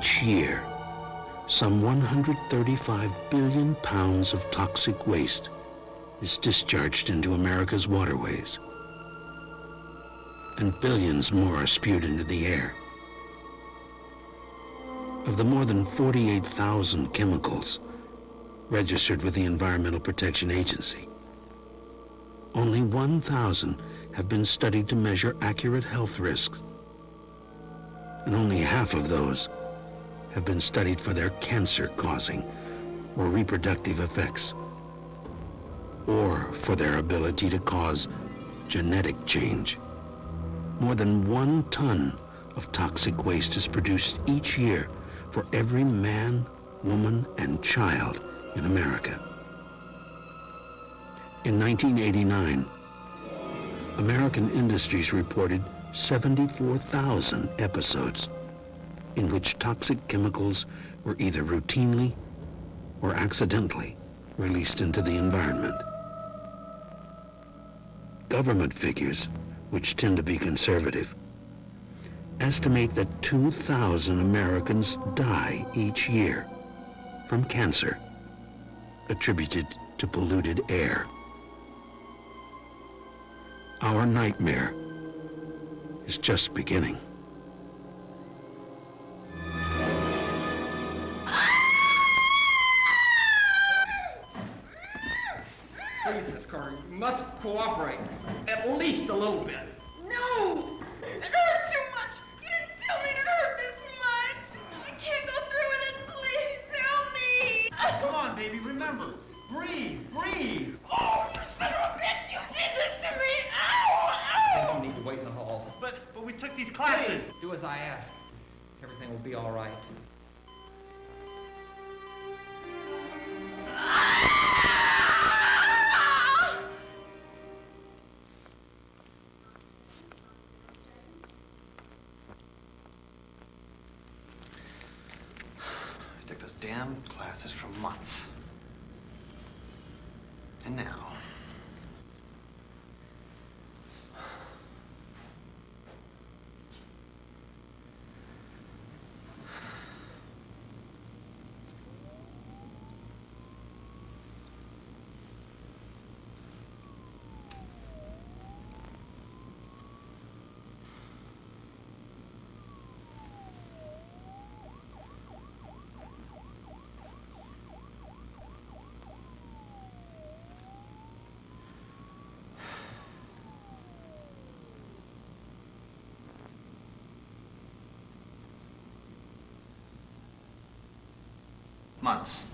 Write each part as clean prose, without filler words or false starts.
Each year, some 135 billion pounds of toxic waste is discharged into America's waterways, and billions more are spewed into the air. Of the more than 48,000 chemicals registered with the Environmental Protection Agency, only 1,000 have been studied to measure accurate health risks, and only half of those have been studied for their cancer-causing or reproductive effects, or for their ability to cause genetic change. More than 1 ton of toxic waste is produced each year for every man, woman, and child in America. In 1989, American industries reported 74,000 episodes in which toxic chemicals were either routinely or accidentally released into the environment. Government figures, which tend to be conservative, estimate that 2,000 Americans die each year from cancer attributed to polluted air. Our nightmare is just beginning. Please, Miss Carter, you must cooperate. At least a little bit. No! It hurts too much! You didn't tell me it hurt this much! I can't go through with it! Please help me! Come on, baby, remember. Breathe, breathe! Oh, you son of a bitch! You did this to me! Ow! I Ow! don't need to wait in the hall. But we took these classes. Please, do as I ask. Everything will be all right. I took those damn classes for months. And now... months.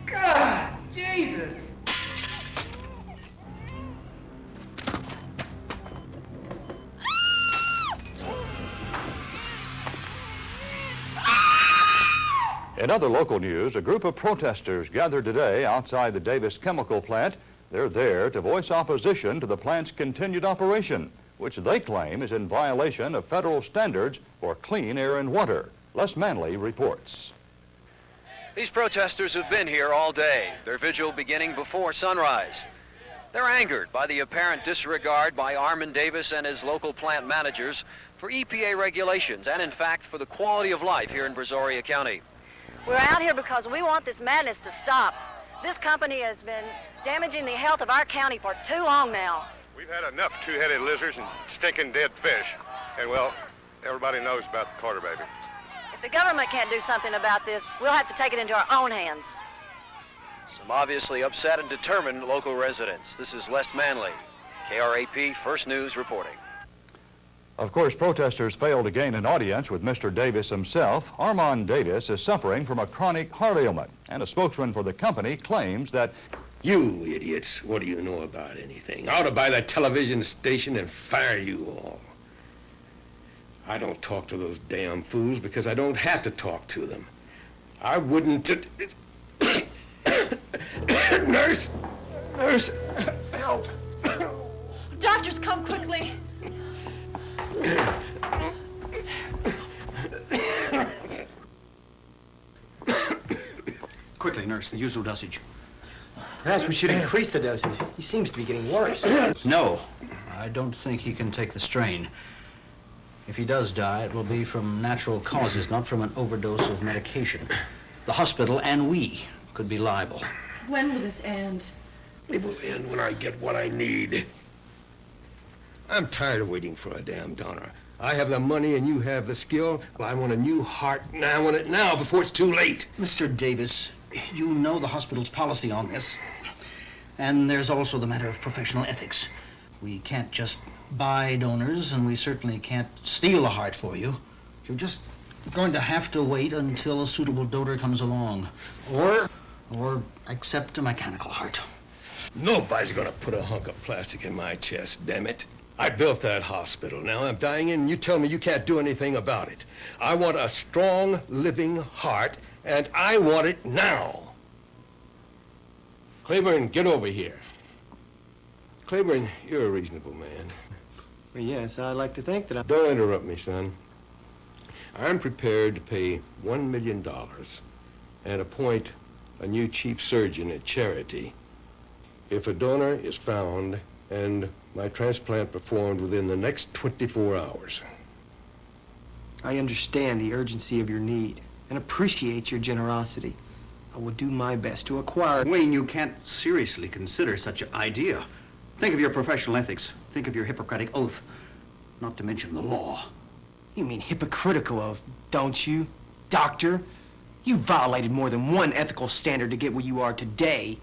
God, Jesus! In other local news, a group of protesters gathered today outside the Davis chemical plant. They're there to voice opposition to the plant's continued operation, which they claim is in violation of federal standards for clean air and water. Les Manley reports. These protesters have been here all day, their vigil beginning before sunrise. They're angered by the apparent disregard by Armin Davis and his local plant managers for EPA regulations and, in fact, for the quality of life here in Brazoria County. We're out here because we want this madness to stop. This company has been damaging the health of our county for too long now. We've had enough two-headed lizards and stinking dead fish. And, well, everybody knows about the Carter baby. If the government can't do something about this, we'll have to take it into our own hands. Some obviously upset and determined local residents. This is Les Manley, KRAP First News reporting. Of course, protesters failed to gain an audience with Mr. Davis himself. Armand Davis is suffering from a chronic heart ailment, and a spokesman for the company claims that... You idiots, what do you know about anything? I ought to buy that television station and fire you all. I don't talk to those damn fools because I don't have to talk to them. I wouldn't... Nurse! Nurse! Help! Doctors, come quickly! Quickly, nurse, the usual dosage. Perhaps we should increase the dosage. He seems to be getting worse. No, I don't think he can take the strain. If he does die, it will be from natural causes, not from an overdose of medication. The hospital and we could be liable. When will this end? It will end when I get what I need. I'm tired of waiting for a damn donor. I have the money and you have the skill. I want a new heart, and I want it now before it's too late. Mr. Davis, you know the hospital's policy on this. And there's also the matter of professional ethics. We can't just buy donors, and we certainly can't steal a heart for you. You're just going to have to wait until a suitable donor comes along. Or accept a mechanical heart. Nobody's gonna put a hunk of plastic in my chest, damn it. I built that hospital. Now I'm dying in, and you tell me you can't do anything about it. I want a strong, living heart, and I want it now. Claiborne, get over here. Claiborne, you're a reasonable man. Well, yes, I'd like to think that I... Don't interrupt me, son. I'm prepared to pay $1 million and appoint a new chief surgeon at Charity if a donor is found and my transplant performed within the next 24 hours. I understand the urgency of your need and appreciate your generosity. I will do my best to acquire... Wayne, you can't seriously consider such an idea. Think of your professional ethics. Think of your Hippocratic oath. Not to mention the law. You mean hypocritical oath, don't you, doctor? You violated more than one ethical standard to get where you are today.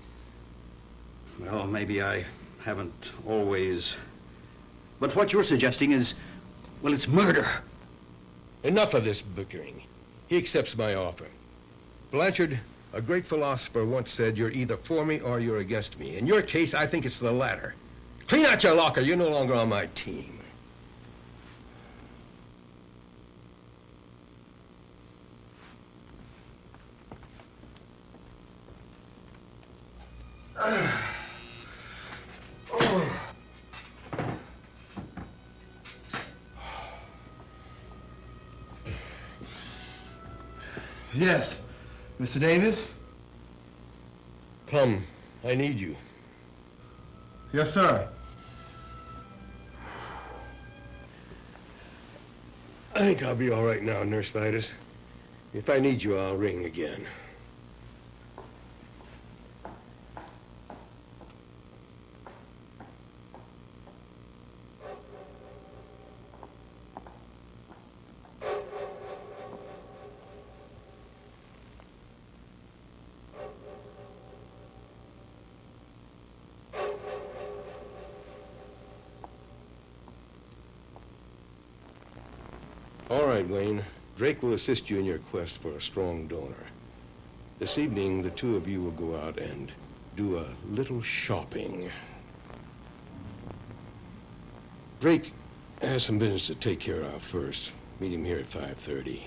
Well, maybe I haven't always... But what you're suggesting is, well, it's murder. Enough of this bickering. He accepts my offer. Blanchard, a great philosopher once said, you're either for me or you're against me. In your case, I think it's the latter. Clean out your locker. You're no longer on my team. Yes. Mr. Davis? Come, I need you. Yes, sir. I think I'll be all right now, Nurse Vitus. If I need you, I'll ring again. All right, Wayne. Drake will assist you in your quest for a strong donor. This evening, the two of you will go out and do a little shopping. Drake has some business to take care of first. Meet him here at 5:30.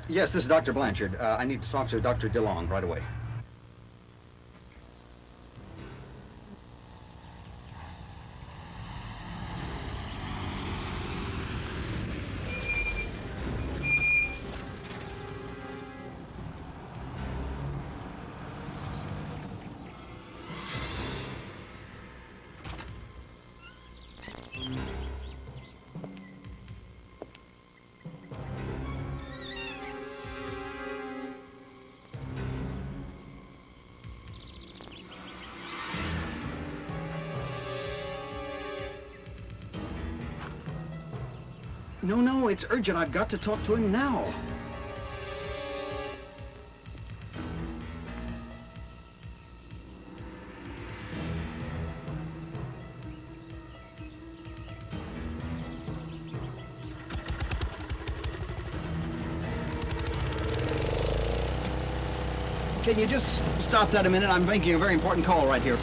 Yes, this is Dr. Blanchard. I need to talk to Dr. DeLong right away. No, it's urgent. I've got to talk to him now. Can you just stop that a minute? I'm making a very important call right here.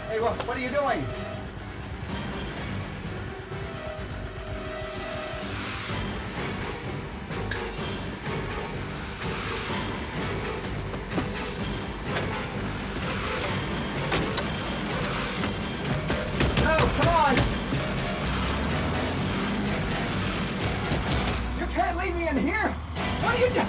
Hey, what are you doing? No, come on! You can't leave me in here! What are you doing?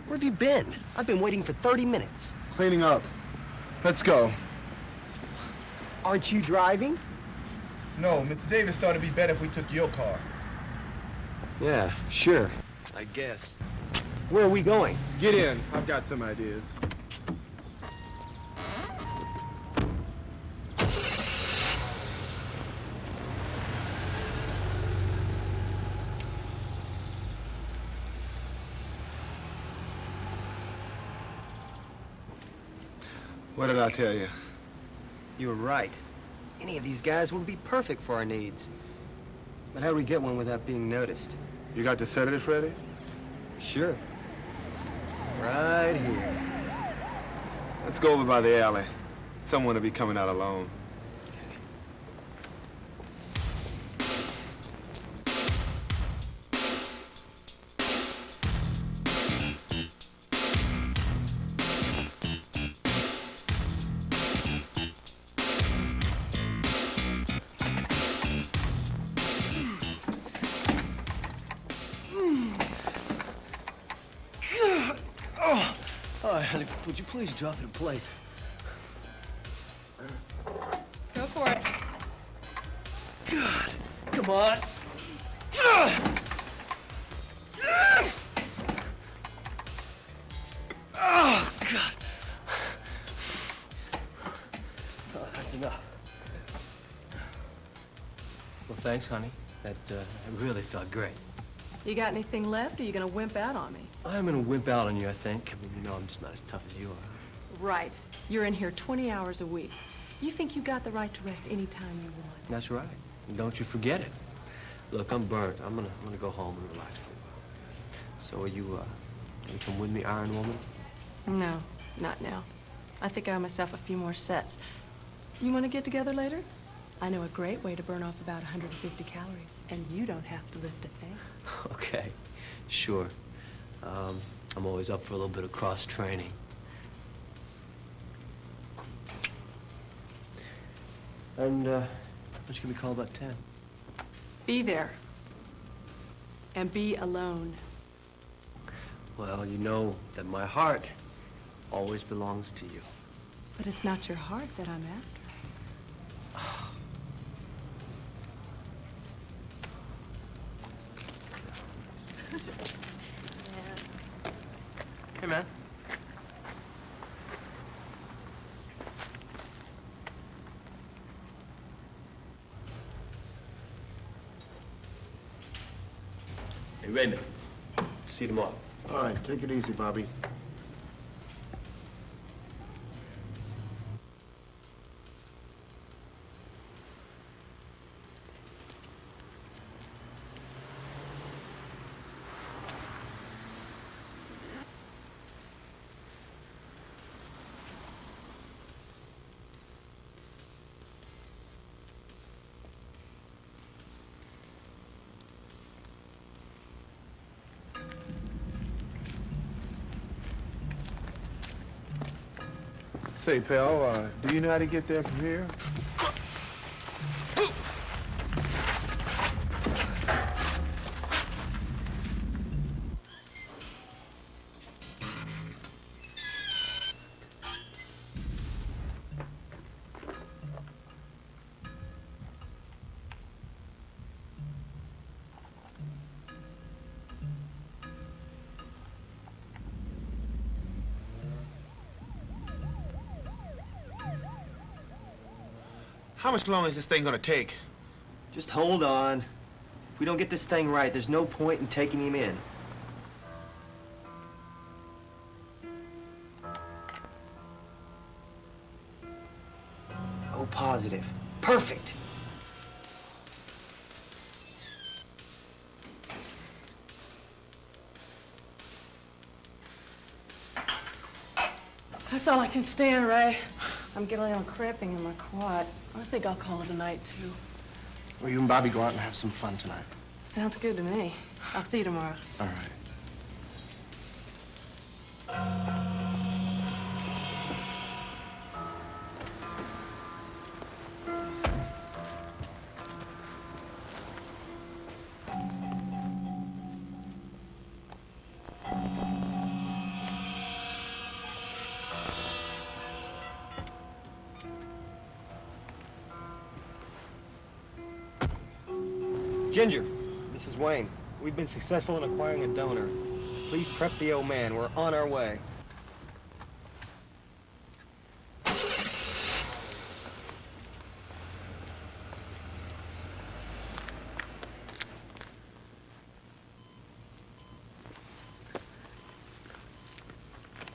Where have you been? I've been waiting for 30 minutes. Cleaning up. Let's go. Aren't you driving? No, Mr. Davis thought it'd be better if we took your car. Yeah, sure. I guess. Where are we going? Get in. I've got some ideas. What did I tell you? You were right. Any of these guys would be perfect for our needs. But how do we get one without being noticed? You got the sedatives ready? Sure. Right here. Let's go over by the alley. Someone will be coming out alone. Honey, would you please drop it a plate? Go for it. God, come on. Oh, God. Oh, that's enough. Well, thanks, honey. That really felt great. You got anything left, or are you gonna wimp out on me? I'm gonna wimp out on you, I think. I mean, you know, I'm just not as tough as you are. Right. You're in here 20 hours a week. You think you got the right to rest any time you want. That's right. And don't you forget it. Look, I'm burnt. I'm gonna go home and relax for a while. So are you, gonna come with me, Iron Woman? No, not now. I think I owe myself a few more sets. You want to get together later? I know a great way to burn off about 150 calories, and you don't have to lift a thing. Okay, sure. I'm always up for a little bit of cross-training. And, what you gonna be called about 10? Be there. And be alone. Well, you know that my heart always belongs to you. But it's not your heart that I'm after. Hey, man. Hey, Raymond. See you tomorrow. All right, take it easy, Bobby. Say, pal, do you know how to get there from here? How much longer is this thing gonna take? Just hold on. If we don't get this thing right, there's no point in taking him in. Oh, positive. Perfect. That's all I can stand, Ray. I'm getting a little cramping in my quad. I think I'll call it a night, too. Well, you and Bobby go out and have some fun tonight. Sounds good to me. I'll see you tomorrow. All right. Ginger, this is Wayne. We've been successful in acquiring a donor. Please prep the old man. We're on our way.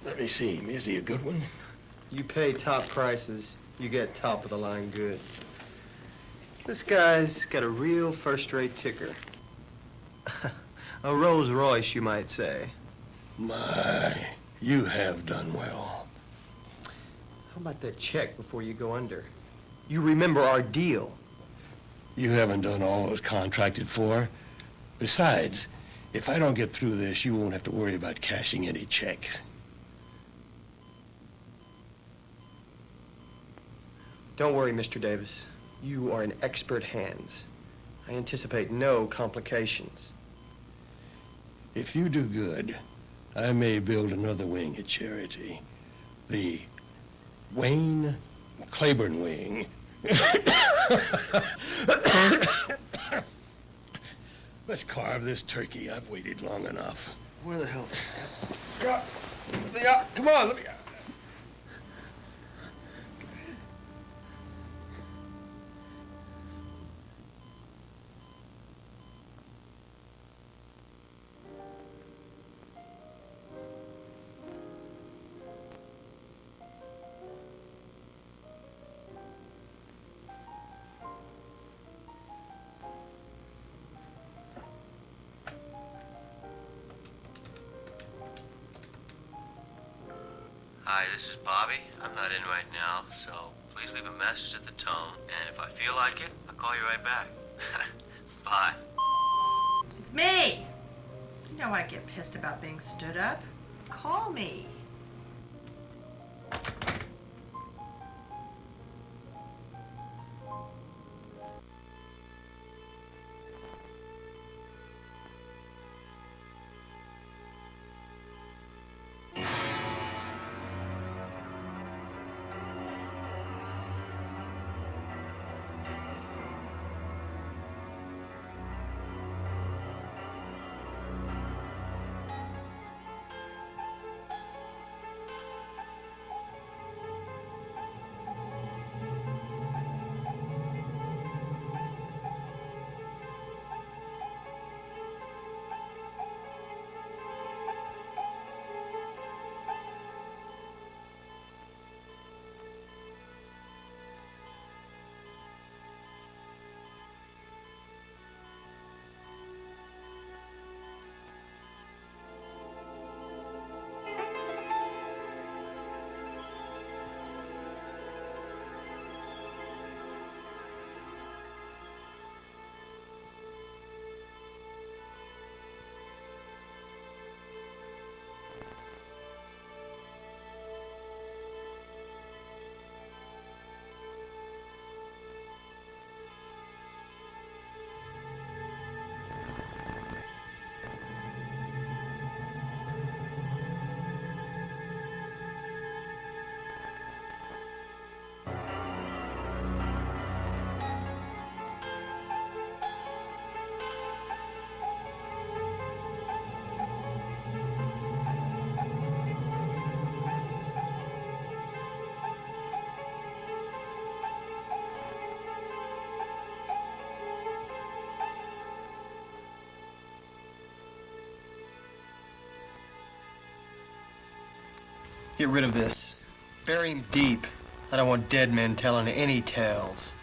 Let me see. Is he a good one? You pay top prices, you get top-of-the-line goods. This guy's got a real first-rate ticker. A Rolls Royce, you might say. My, you have done well. How about that check before you go under? You remember our deal. You haven't done all it was contracted for. Besides, if I don't get through this, you won't have to worry about cashing any checks. Don't worry, Mr. Davis. You are in expert hands. I anticipate no complications. If you do good, I may build another wing at Charity. The Wayne Claiborne wing. Let's carve this turkey. I've waited long enough. Where the hell? Come on, let me out. Hi, this is Bobby. I'm not in right now, so please leave a message at the tone, and if I feel like it, I'll call you right back. Bye. It's me. You know I get pissed about being stood up. Call me. Get rid of this. Bury him deep. I don't want dead men telling any tales.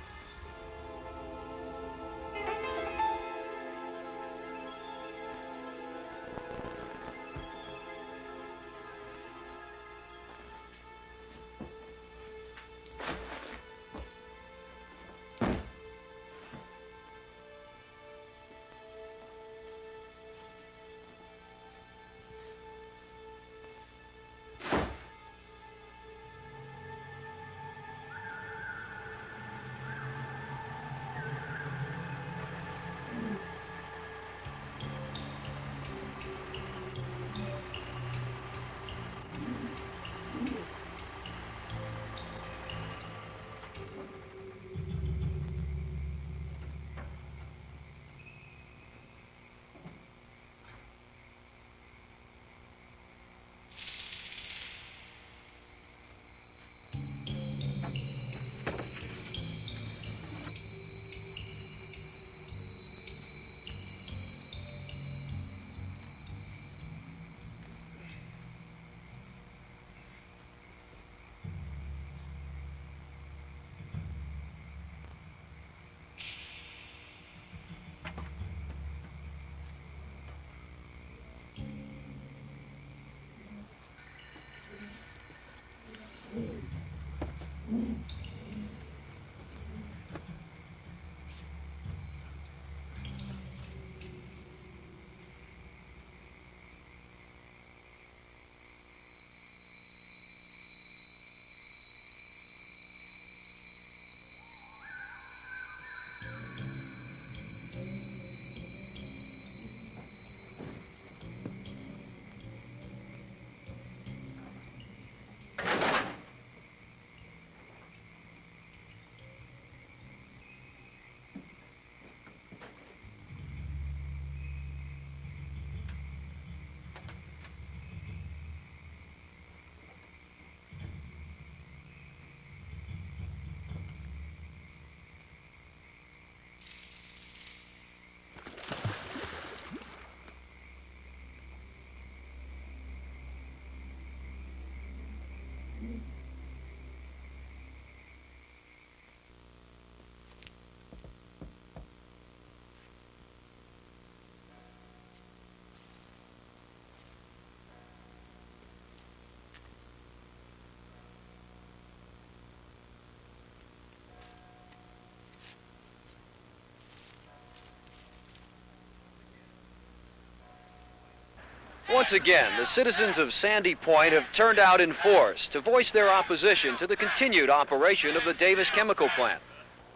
Once again, the citizens of Sandy Point have turned out in force to voice their opposition to the continued operation of the Davis chemical plant.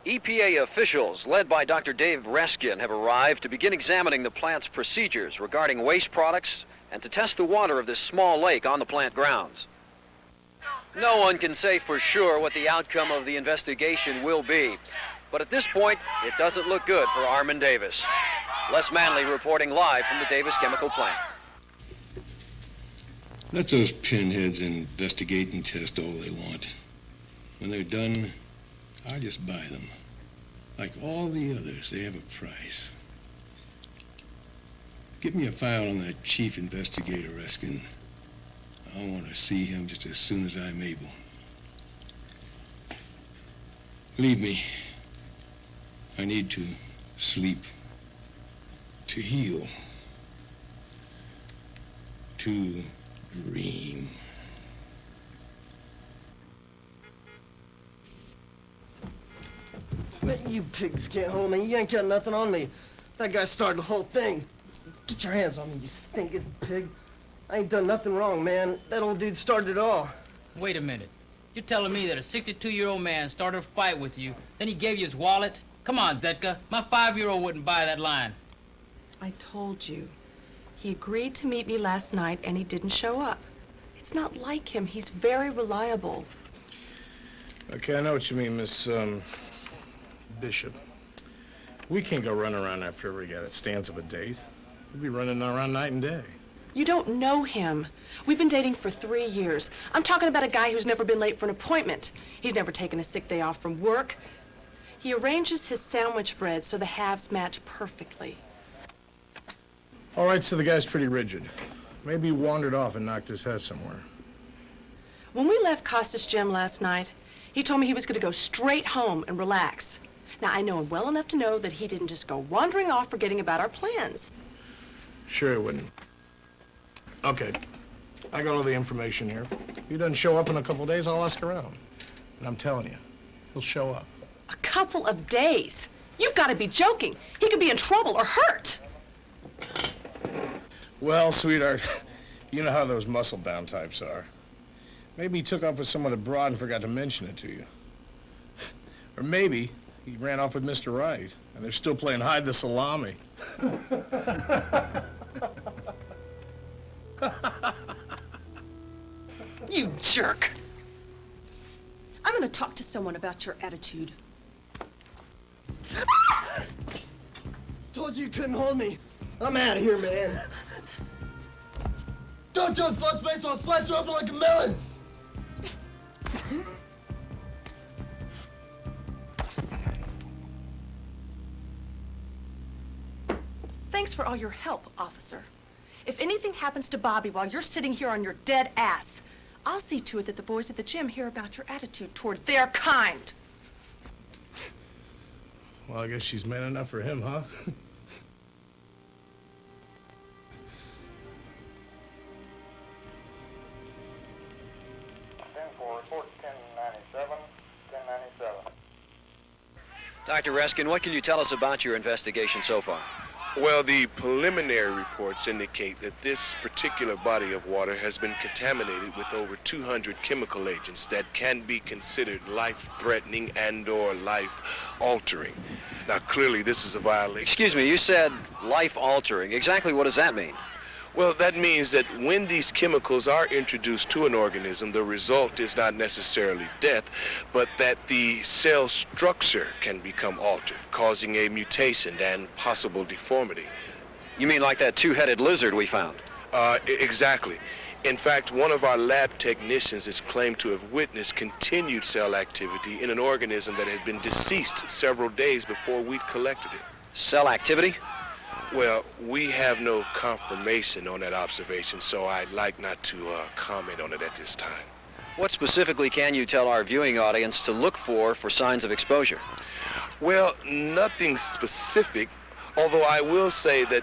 EPA officials, led by Dr. Dave Reskin, have arrived to begin examining the plant's procedures regarding waste products and to test the water of this small lake on the plant grounds. No one can say for sure what the outcome of the investigation will be, but at this point, it doesn't look good for Armin Davis. Les Manley reporting live from the Davis chemical plant. Let those pinheads investigate and test all they want. When they're done, I'll just buy them. Like all the others, they have a price. Give me a file on that chief investigator, Reskin. I want to see him just as soon as I'm able. Leave me. I need to sleep, to heal, to dream. Man, you pigs can't hold me. You ain't got nothing on me. That guy started the whole thing. Get your hands on me, you stinking pig. I ain't done nothing wrong, man. That old dude started it all. Wait a minute. You're telling me that a 62-year-old man started a fight with you, then he gave you his wallet? Come on, Zetka. My 5-year-old wouldn't buy that line. I told you. He agreed to meet me last night, and he didn't show up. It's not like him. He's very reliable. Okay, I know what you mean, Miss, Bishop. We can't go running around after every guy that stands up a date. We'll be running around night and day. You don't know him. We've been dating for 3 years. I'm talking about a guy who's never been late for an appointment. He's never taken a sick day off from work. He arranges his sandwich bread so the halves match perfectly. All right, so the guy's pretty rigid. Maybe he wandered off and knocked his head somewhere. When we left Costas' gym last night, he told me he was going to go straight home and relax. Now, I know him well enough to know that he didn't just go wandering off forgetting about our plans. Sure he wouldn't. Okay, I got all the information here. If he doesn't show up in a couple days, I'll ask around. And I'm telling you, he'll show up. A couple of days? You've got to be joking. He could be in trouble or hurt. Well, sweetheart, you know how those muscle-bound types are. Maybe he took up with some other broad and forgot to mention it to you. Or maybe he ran off with Mr. Right, and they're still playing hide the salami. You jerk. I'm going to talk to someone about your attitude. Told you couldn't hold me. I'm out of here, man. Don't do it, Fuzzface, or I'll slice you open like a melon. Thanks for all your help, officer. If anything happens to Bobby while you're sitting here on your dead ass, I'll see to it that the boys at the gym hear about your attitude toward their kind. Well, I guess she's man enough for him, huh? Dr. Reskin, what can you tell us about your investigation so far? Well, the preliminary reports indicate that this particular body of water has been contaminated with over 200 chemical agents that can be considered life-threatening and/or life-altering. Now, clearly, this is a violation. Excuse me, you said life-altering. Exactly what does that mean? Well, that means that when these chemicals are introduced to an organism, the result is not necessarily death, but that the cell structure can become altered, causing a mutation and possible deformity. You mean like that two-headed lizard we found? Exactly. In fact, one of our lab technicians is claimed to have witnessed continued cell activity in an organism that had been deceased several days before we'd collected it. Cell activity? Well, we have no confirmation on that observation, so I'd like not to comment on it at this time. What specifically can you tell our viewing audience to look for signs of exposure? Well, nothing specific, although I will say that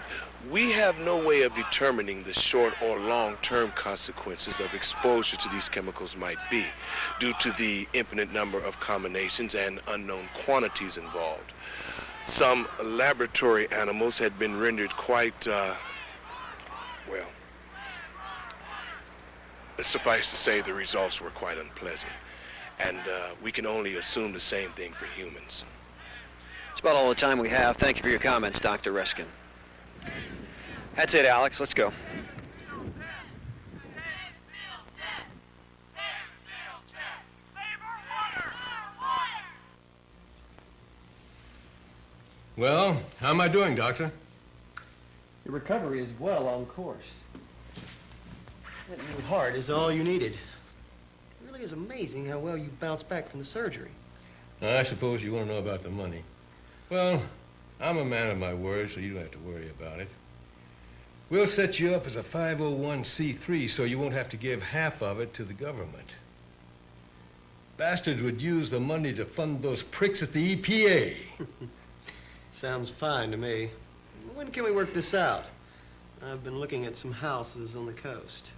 we have no way of determining the short or long-term consequences of exposure to these chemicals might be, due to the infinite number of combinations and unknown quantities involved. Some laboratory animals had been rendered quite, well, suffice to say the results were quite unpleasant. And we can only assume the same thing for humans. That's about all the time we have. Thank you for your comments, Dr. Reskin. That's it, Alex. Let's go. Well, how am I doing, Doctor? Your recovery is well on course. That new heart is all you needed. It really is amazing how well you bounced back from the surgery. I suppose you want to know about the money. Well, I'm a man of my word, so you don't have to worry about it. We'll set you up as a 501c3 so you won't have to give half of it to the government. Bastards would use the money to fund those pricks at the EPA. Sounds fine to me. When can we work this out? I've been looking at some houses on the coast.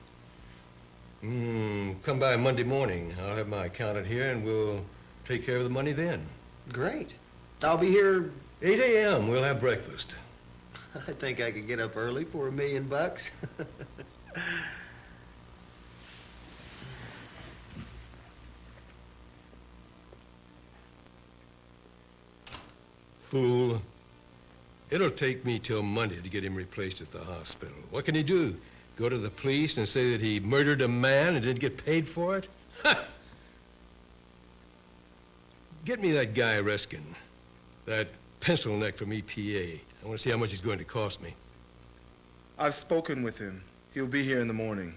Come by Monday morning. I'll have my accountant here and we'll take care of the money then. Great. I'll be here 8 a.m. We'll have breakfast. I think I could get up early for $1 million. Fool. It'll take me till Monday to get him replaced at the hospital. What can he do? Go to the police and say that he murdered a man and didn't get paid for it? Ha! Get me that guy, Reskin. That pencil neck from EPA. I want to see how much he's going to cost me. I've spoken with him. He'll be here in the morning.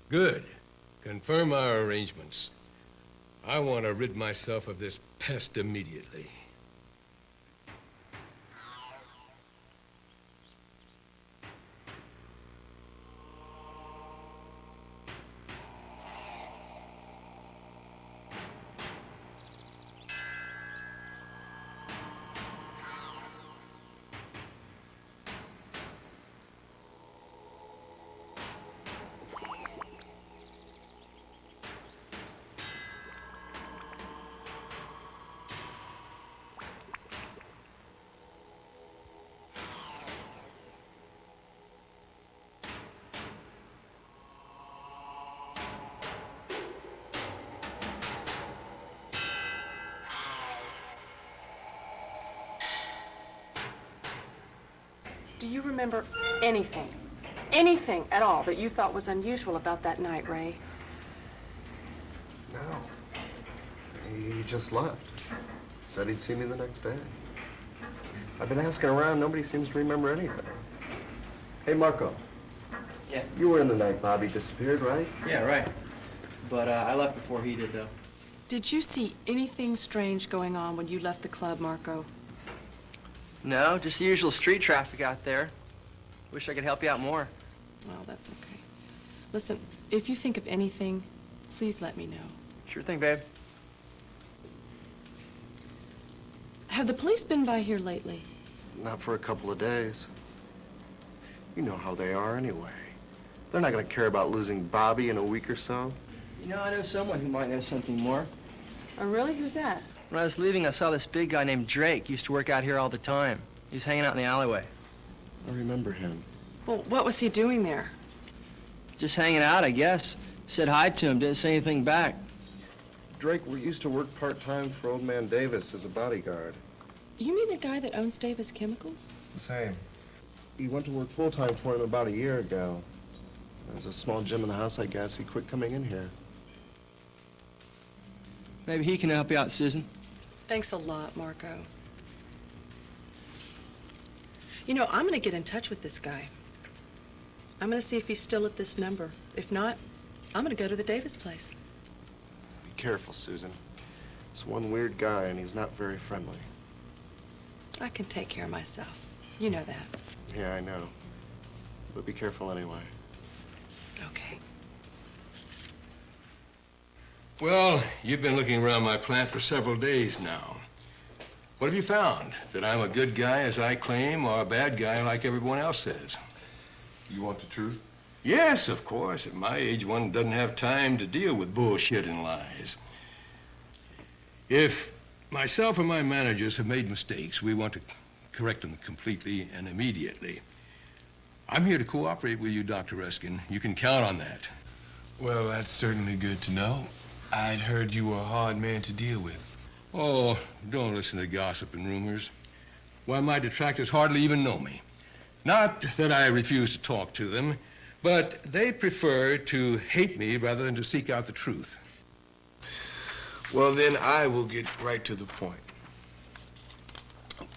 Good. Confirm our arrangements. I want to rid myself of this pest immediately. Do you remember anything? Anything at all that you thought was unusual about that night, Ray? No. He just left. Said he'd see me the next day. I've been asking around. Nobody seems to remember anything. Hey, Marco. Yeah. You were in the night Bobby disappeared, right? Yeah, right. But I left before he did, though. Did you see anything strange going on when you left the club, Marco? No, just the usual street traffic out there. Wish I could help you out more. Oh, that's okay. Listen, if you think of anything, please let me know. Sure thing, babe. Have the police been by here lately? Not for a couple of days. You know how they are anyway. They're not going to care about losing Bobby in a week or so. You know, I know someone who might know something more. Oh, really? Who's that? When I was leaving, I saw this big guy named Drake. He used to work out here all the time. He was hanging out in the alleyway. I remember him. Well, what was he doing there? Just hanging out, I guess. Said hi to him, didn't say anything back. Drake used to work part-time for old man Davis as a bodyguard. You mean the guy that owns Davis Chemicals? Same. He went to work full-time for him about a year ago. There's a small gym in the house, I guess. He quit coming in here. Maybe he can help you out, Susan. Thanks a lot, Marco. You know, I'm going to get in touch with this guy. I'm going to see if he's still at this number. If not, I'm going to go to the Davis place. Be careful, Susan. It's one weird guy, and he's not very friendly. I can take care of myself. You know that. Yeah, I know. But be careful anyway. Okay. Well, you've been looking around my plant for several days now. What have you found? That I'm a good guy as I claim, or a bad guy like everyone else says? You want the truth? Yes, of course. At my age, one doesn't have time to deal with bullshit and lies. If myself and my managers have made mistakes, we want to correct them completely and immediately. I'm here to cooperate with you, Dr. Ruskin. You can count on that. Well, that's certainly good to know. I'd heard you were a hard man to deal with. Oh, don't listen to gossip and rumors. Why, my detractors hardly even know me. Not that I refuse to talk to them, but they prefer to hate me rather than to seek out the truth. Well, then I will get right to the point.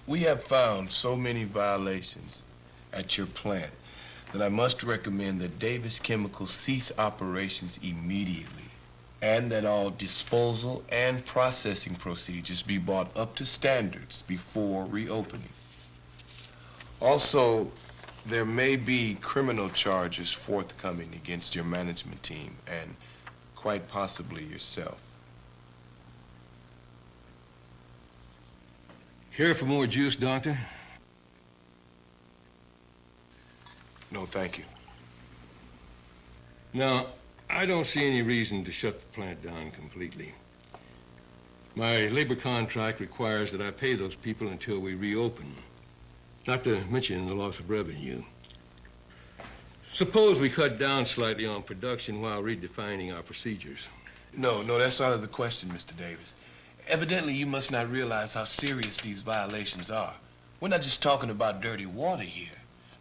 We have found so many violations at your plant that I must recommend that Davis Chemicals cease operations immediately, and that all disposal and processing procedures be brought up to standards before reopening. Also, there may be criminal charges forthcoming against your management team and quite possibly yourself. Care for more juice, Doctor? No, thank you. Now, I don't see any reason to shut the plant down completely. My labor contract requires that I pay those people until we reopen, not to mention the loss of revenue. Suppose we cut down slightly on production while redefining our procedures. No, that's out of the question, Mr. Davis. Evidently, you must not realize how serious these violations are. We're not just talking about dirty water here.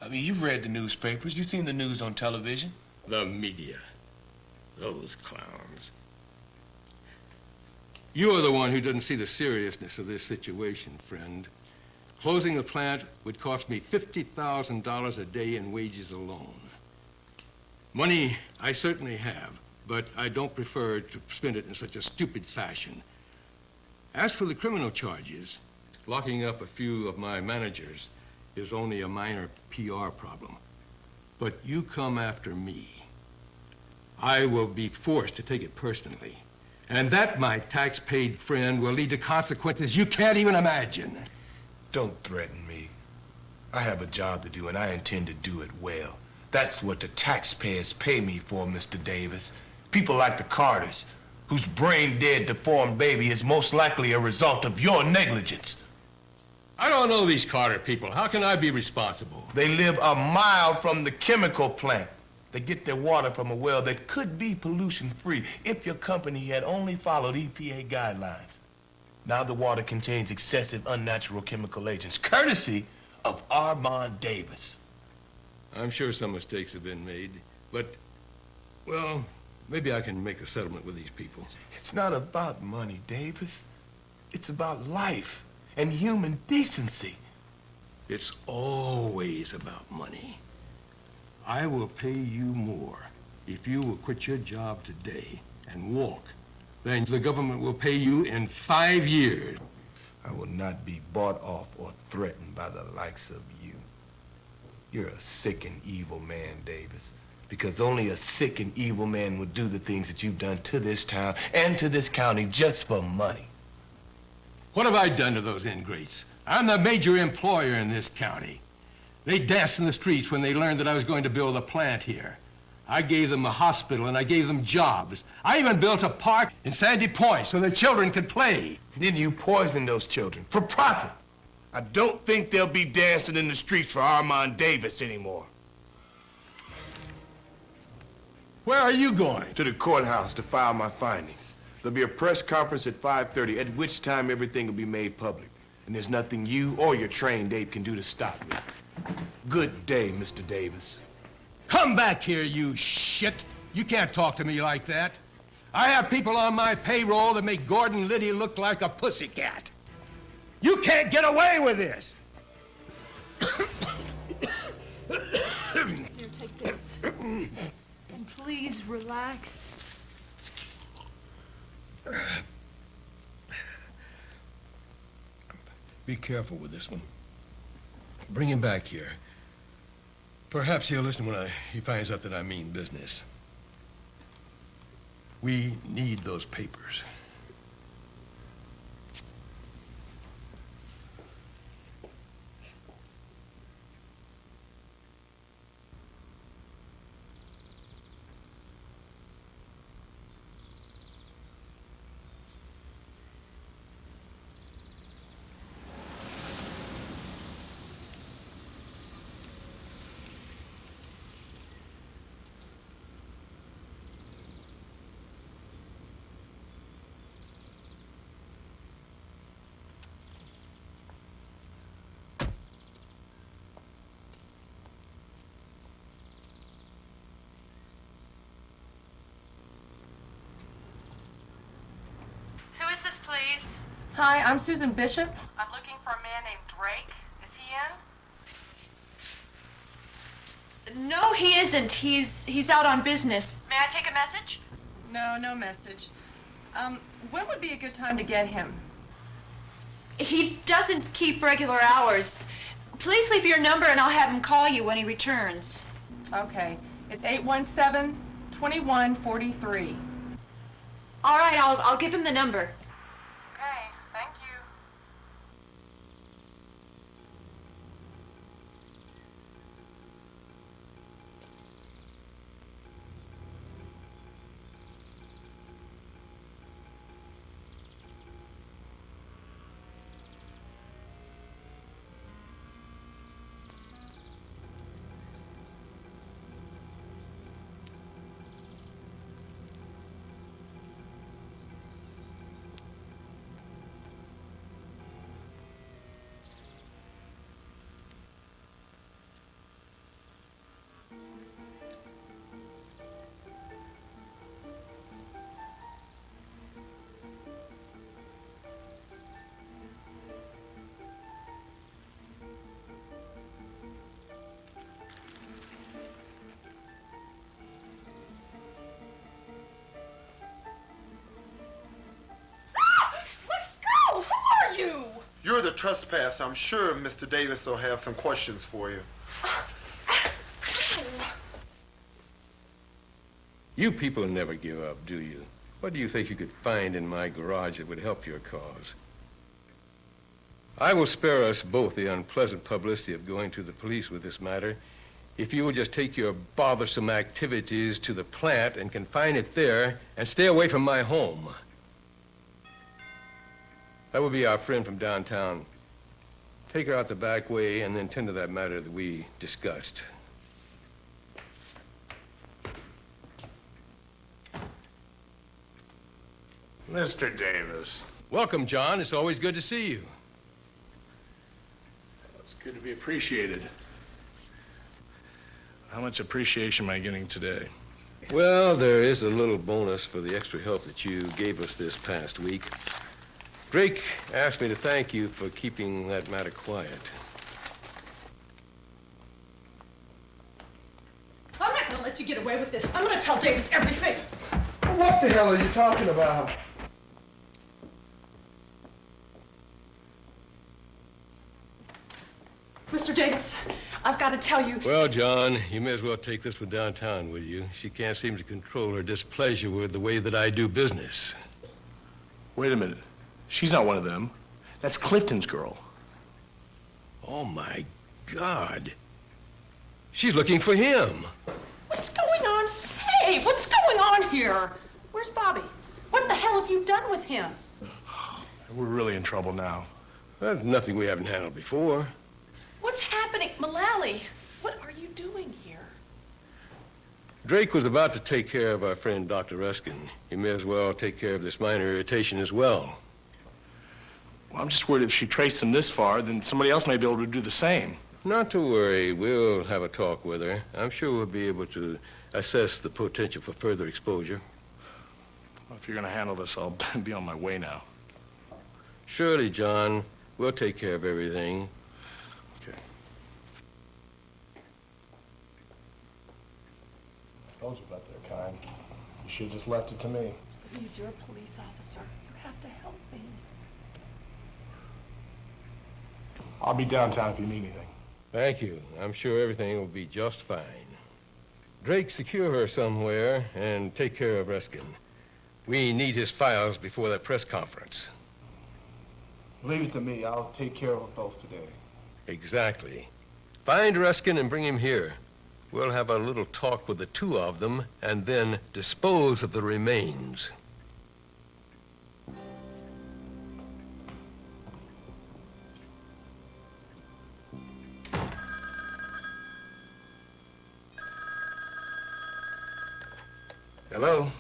I mean, you've read the newspapers. You've seen the news on television. The media. Those clowns. You're the one who doesn't see the seriousness of this situation, friend. Closing the plant would cost me $50,000 a day in wages alone. Money I certainly have, but I don't prefer to spend it in such a stupid fashion. As for the criminal charges, locking up a few of my managers is only a minor PR problem. But you come after me, I will be forced to take it personally. And that, my tax-paid friend, will lead to consequences you can't even imagine. Don't threaten me. I have a job to do, and I intend to do it well. That's what the taxpayers pay me for, Mr. Davis. People like the Carters, whose brain-dead, deformed baby is most likely a result of your negligence. I don't know these Carter people. How can I be responsible? They live a mile from the chemical plant. They get their water from a well that could be pollution-free if your company had only followed EPA guidelines. Now the water contains excessive unnatural chemical agents, courtesy of Armand Davis. I'm sure some mistakes have been made, but, well, maybe I can make a settlement with these people. It's not about money, Davis. It's about life and human decency. It's always about money. I will pay you more if you will quit your job today and walk than the government will pay you in 5 years. I will not be bought off or threatened by the likes of you. You're a sick and evil man, Davis, because only a sick and evil man would do the things that you've done to this town and to this county just for money. What have I done to those ingrates? I'm the major employer in this county. They danced in the streets when they learned that I was going to build a plant here. I gave them a hospital and I gave them jobs. I even built a park in Sandy Point so their children could play. Then you poisoned those children for profit. I don't think they'll be dancing in the streets for Armand Davis anymore. Where are you going? To the courthouse to file my findings. There'll be a press conference at 5:30, at which time everything will be made public. And there's nothing you or your trained ape can do to stop me. Good day, Mr. Davis. Come back here, you shit! You can't talk to me like that. I have people on my payroll that make Gordon Liddy look like a pussycat. You can't get away with this! Here, take this. And please relax. Be careful with this one. Bring him back here. Perhaps he'll listen when he finds out that I mean business. We need those papers. Please. Hi, I'm Susan Bishop. I'm looking for a man named Drake. Is he in? No, he isn't. He's out on business. May I take a message? No, no message. When would be a good time to get him? He doesn't keep regular hours. Please leave your number and I'll have him call you when he returns. Okay. It's 817-2143. All right, I'll give him the number. Okay, thank you. You're the trespasser. I'm sure Mr. Davis will have some questions for you. You people never give up, do you? What do you think you could find in my garage that would help your cause? I will spare us both the unpleasant publicity of going to the police with this matter if you will just take your bothersome activities to the plant and confine it there and stay away from my home. That will be our friend from downtown. Take her out the back way and then tend to that matter that we discussed. Mr. Davis. Welcome, John. It's always good to see you. It's Good to be appreciated. How much appreciation am I getting today? Well, there is a little bonus for the extra help that you gave us this past week. Drake asked me to thank you for keeping that matter quiet. I'm not gonna let you get away with this. I'm gonna tell Davis everything. What the hell are you talking about? Mr. Davis, I've got to tell you. Well, John, you may as well take this one downtown with you. She can't seem to control her displeasure with the way that I do business. Wait a minute. She's not one of them. That's Clifton's girl. Oh, my God. She's looking for him. What's going on? Hey, what's going on here? Where's Bobby? What the hell have you done with him? We're really in trouble now. That's nothing we haven't handled before. What's happening? Mullally, what are you doing here? Drake was about to take care of our friend Dr. Ruskin. He may as well take care of this minor irritation as well. Well, I'm just worried if she traced him this far, then somebody else may be able to do the same. Not to worry. We'll have a talk with her. I'm sure we'll be able to assess the potential for further exposure. Well, if you're going to handle this, I'll be on my way now. Surely, John. We'll take care of everything. Okay. I told you about their kind. You should have just left it to me. Please, you're a police officer. You have to help me. I'll be downtown if you need anything. Thank you. I'm sure everything will be just fine. Drake, secure her somewhere and take care of Ruskin. We need his files before that press conference. Leave it to me. I'll take care of them both today. Exactly. Find Ruskin and bring him here. We'll have a little talk with the two of them and then dispose of the remains. Hello?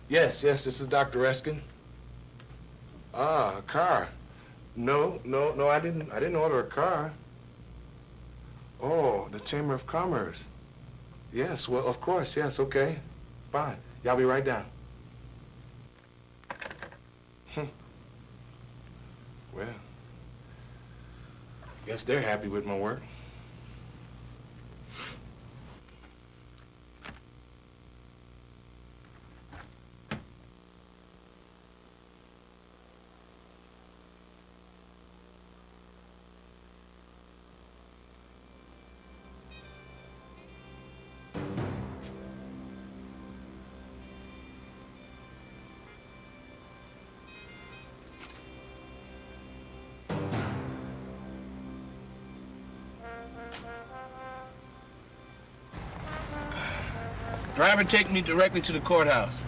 Yes, this is Dr. Ruskin. Ah, a car. No, I didn't order a car. Oh, the Chamber of Commerce. Yes, well, of course, yes, okay. Fine. Y'all be right down. Well, guess they're happy with my work. Driver, take me directly to the courthouse.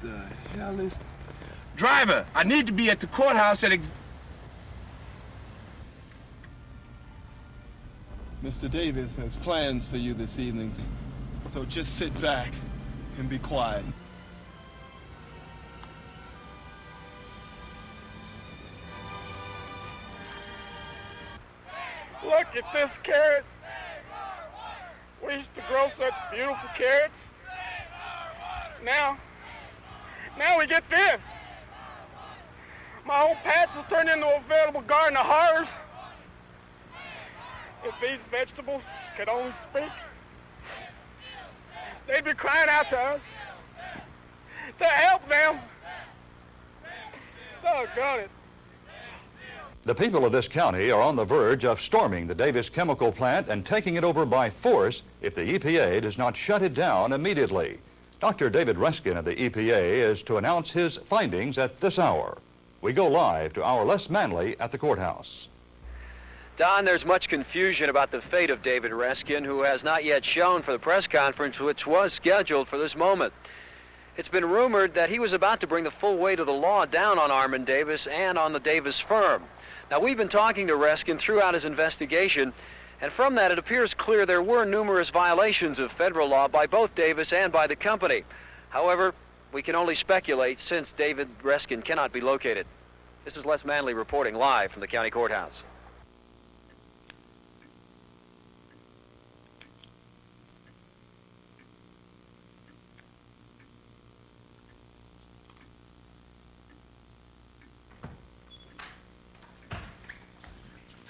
The hell is... Driver, I need to be at the courthouse at Mr. Davis has plans for you this evening, so just sit back and be quiet. Look at this carrot. We used to grow such beautiful carrots. Now we get this. My whole patch was turned into a veritable garden of horrors. If these vegetables could only speak, they'd be crying out to us to help them. Doggone it. The people of this county are on the verge of storming the Davis chemical plant and taking it over by force if the EPA does not shut it down immediately. Dr. David Reskin of the EPA is to announce his findings at this hour. We go live to our Les Manley at the courthouse. Don, there's much confusion about the fate of David Reskin, who has not yet shown for the press conference which was scheduled for this moment. It's been rumored that he was about to bring the full weight of the law down on Armin Davis and on the Davis firm. Now, we've been talking to Reskin throughout his investigation, and from that it appears clear there were numerous violations of federal law by both Davis and by the company. However, we can only speculate since David Reskin cannot be located. This is Les Manley reporting live from the county courthouse.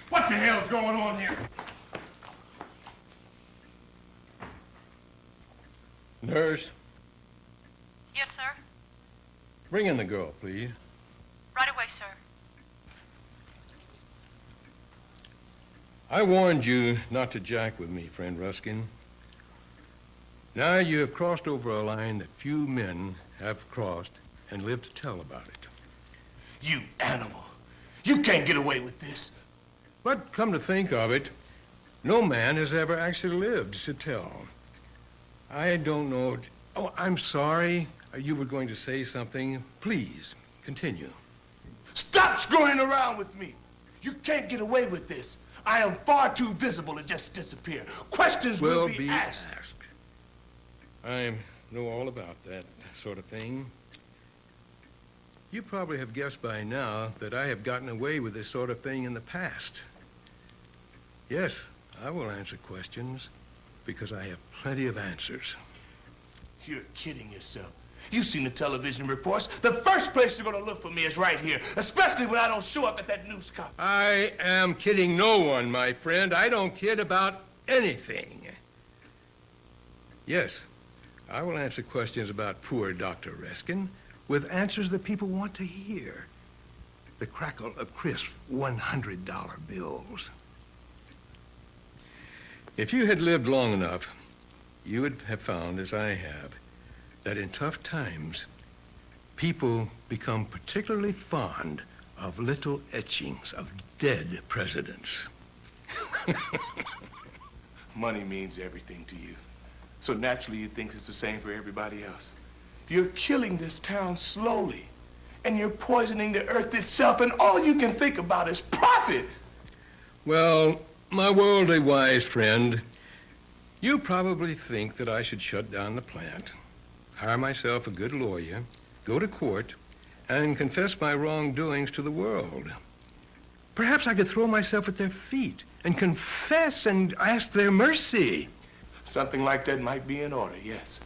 What the hell's going on here? Nurse, Yes, sir. bring in the girl, please. Right away, sir. I warned you not to jack with me, friend Ruskin. Now you have crossed over a line that few men have crossed and lived to tell about it. You animal. You can't get away with this. But come to think of it, no man has ever actually lived to tell. I don't know. Oh, I'm sorry. You were going to say something. Please, continue. Stop screwing around with me. You can't get away with this. I am far too visible to just disappear. Questions will be asked. I know all about that sort of thing. You probably have guessed by now that I have gotten away with this sort of thing in the past. Yes, I will answer questions because I have plenty of answers. You're kidding yourself. You've seen the television reports. The first place you're going to look for me is right here, especially when I don't show up at that news conference. I am kidding no one, my friend. I don't kid about anything. Yes, I will answer questions about poor Dr. Reskin with answers that people want to hear. The crackle of crisp $100 bills. If you had lived long enough, you would have found, as I have, that in tough times, people become particularly fond of little etchings of dead presidents. Money means everything to you. So naturally you think it's the same for everybody else. You're killing this town slowly, and you're poisoning the earth itself, and all you can think about is profit. Well, my worldly wise friend, you probably think that I should shut down the plant, hire myself a good lawyer, go to court, and confess my wrongdoings to the world. Perhaps I could throw myself at their feet and confess and ask their mercy. Something like that might be in order, yes.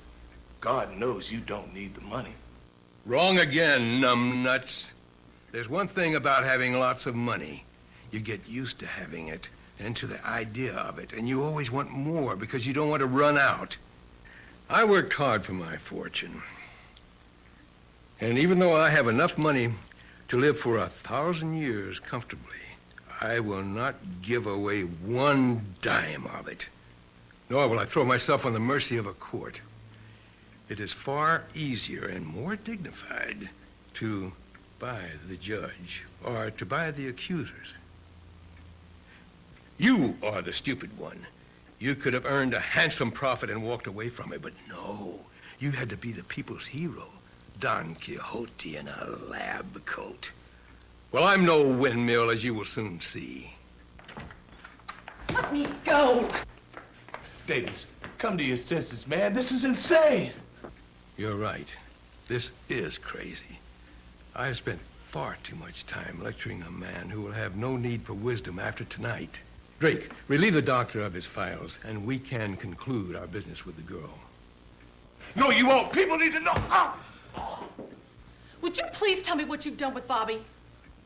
God knows you don't need the money. Wrong again, numbnuts. There's one thing about having lots of money. You get used to having it and to the idea of it, and you always want more because you don't want to run out. I worked hard for my fortune. And even though I have enough money to live for 1,000 years comfortably, I will not give away one dime of it. Nor will I throw myself on the mercy of a court. It is far easier and more dignified to buy the judge or to buy the accusers. You are the stupid one. You could have earned a handsome profit and walked away from it, but no. You had to be the people's hero, Don Quixote in a lab coat. Well, I'm no windmill, as you will soon see. Let me go. Davis, come to your senses, man. This is insane. You're right. This is crazy. I've spent far too much time lecturing a man who will have no need for wisdom after tonight. Drake, relieve the doctor of his files, and we can conclude our business with the girl. No, you won't. People need to know. Would you please tell me what you've done with Bobby?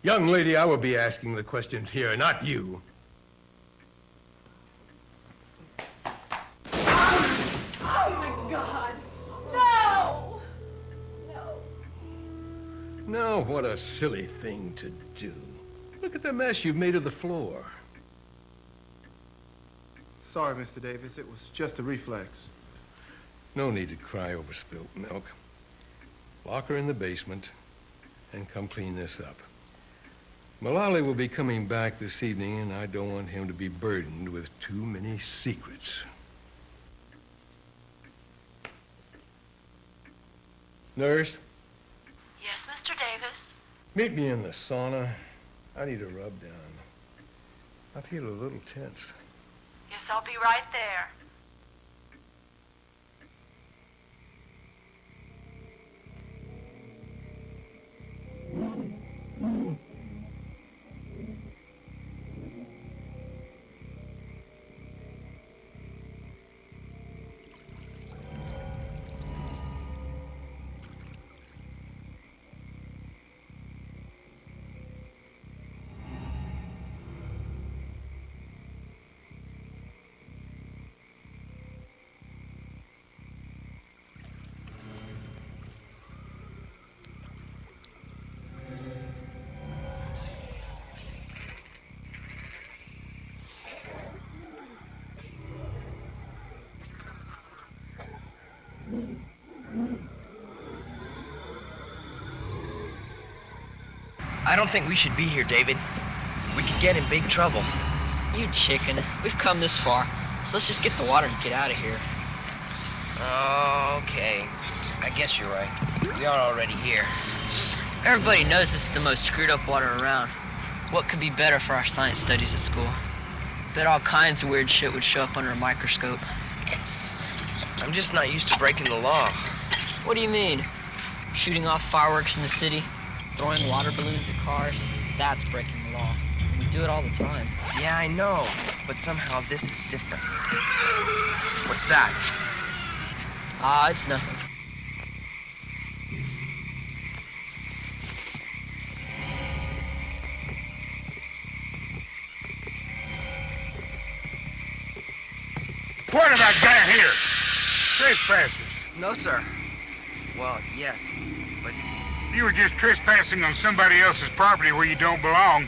Young lady, I will be asking the questions here, not you. Oh, my God. No! No, what a silly thing to do. Look at the mess you've made of the floor. Sorry, Mr. Davis. It was just a reflex. No need to cry over spilt milk. Lock her in the basement and come clean this up. Mullally will be coming back this evening, and I don't want him to be burdened with too many secrets. Nurse, Yes, Mr. Davis? meet me in the sauna. I need a rub down. I feel a little tense. Yes, I'll be right there. I don't think we should be here, David. We could get in big trouble. You chicken. We've come this far, so let's just get the water and get out of here. Okay. I guess you're right. We are already here. Everybody knows this is the most screwed up water around. What could be better for our science studies at school? Bet all kinds of weird shit would show up under a microscope. I'm just not used to breaking the law. What do you mean? Shooting off fireworks in the city? Throwing water balloons at cars? That's breaking the law. We do it all the time. Yeah, I know, but somehow this is different. What's that? It's nothing. What have I got here? Trespassers. No, sir. Well, yes, but... You were just trespassing on somebody else's property where you don't belong.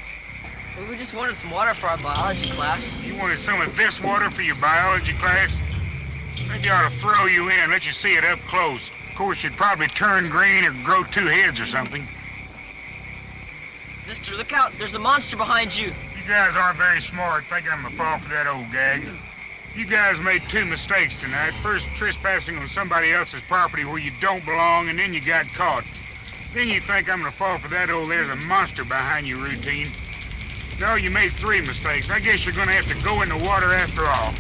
We just wanted some water for our biology class. You wanted some of this water for your biology class? Maybe I ought to throw you in and let you see it up close. Of course, you'd probably turn green or grow 2 heads or something. Mister, look out. There's a monster behind you. You guys aren't very smart, thinking I'm gonna fall for that old gag. You guys made 2 mistakes tonight. First, trespassing on somebody else's property where you don't belong, and then you got caught. Then you think I'm gonna fall for that old "there's a monster behind you" routine. No, you made 3 mistakes. I guess you're gonna have to go in the water after all.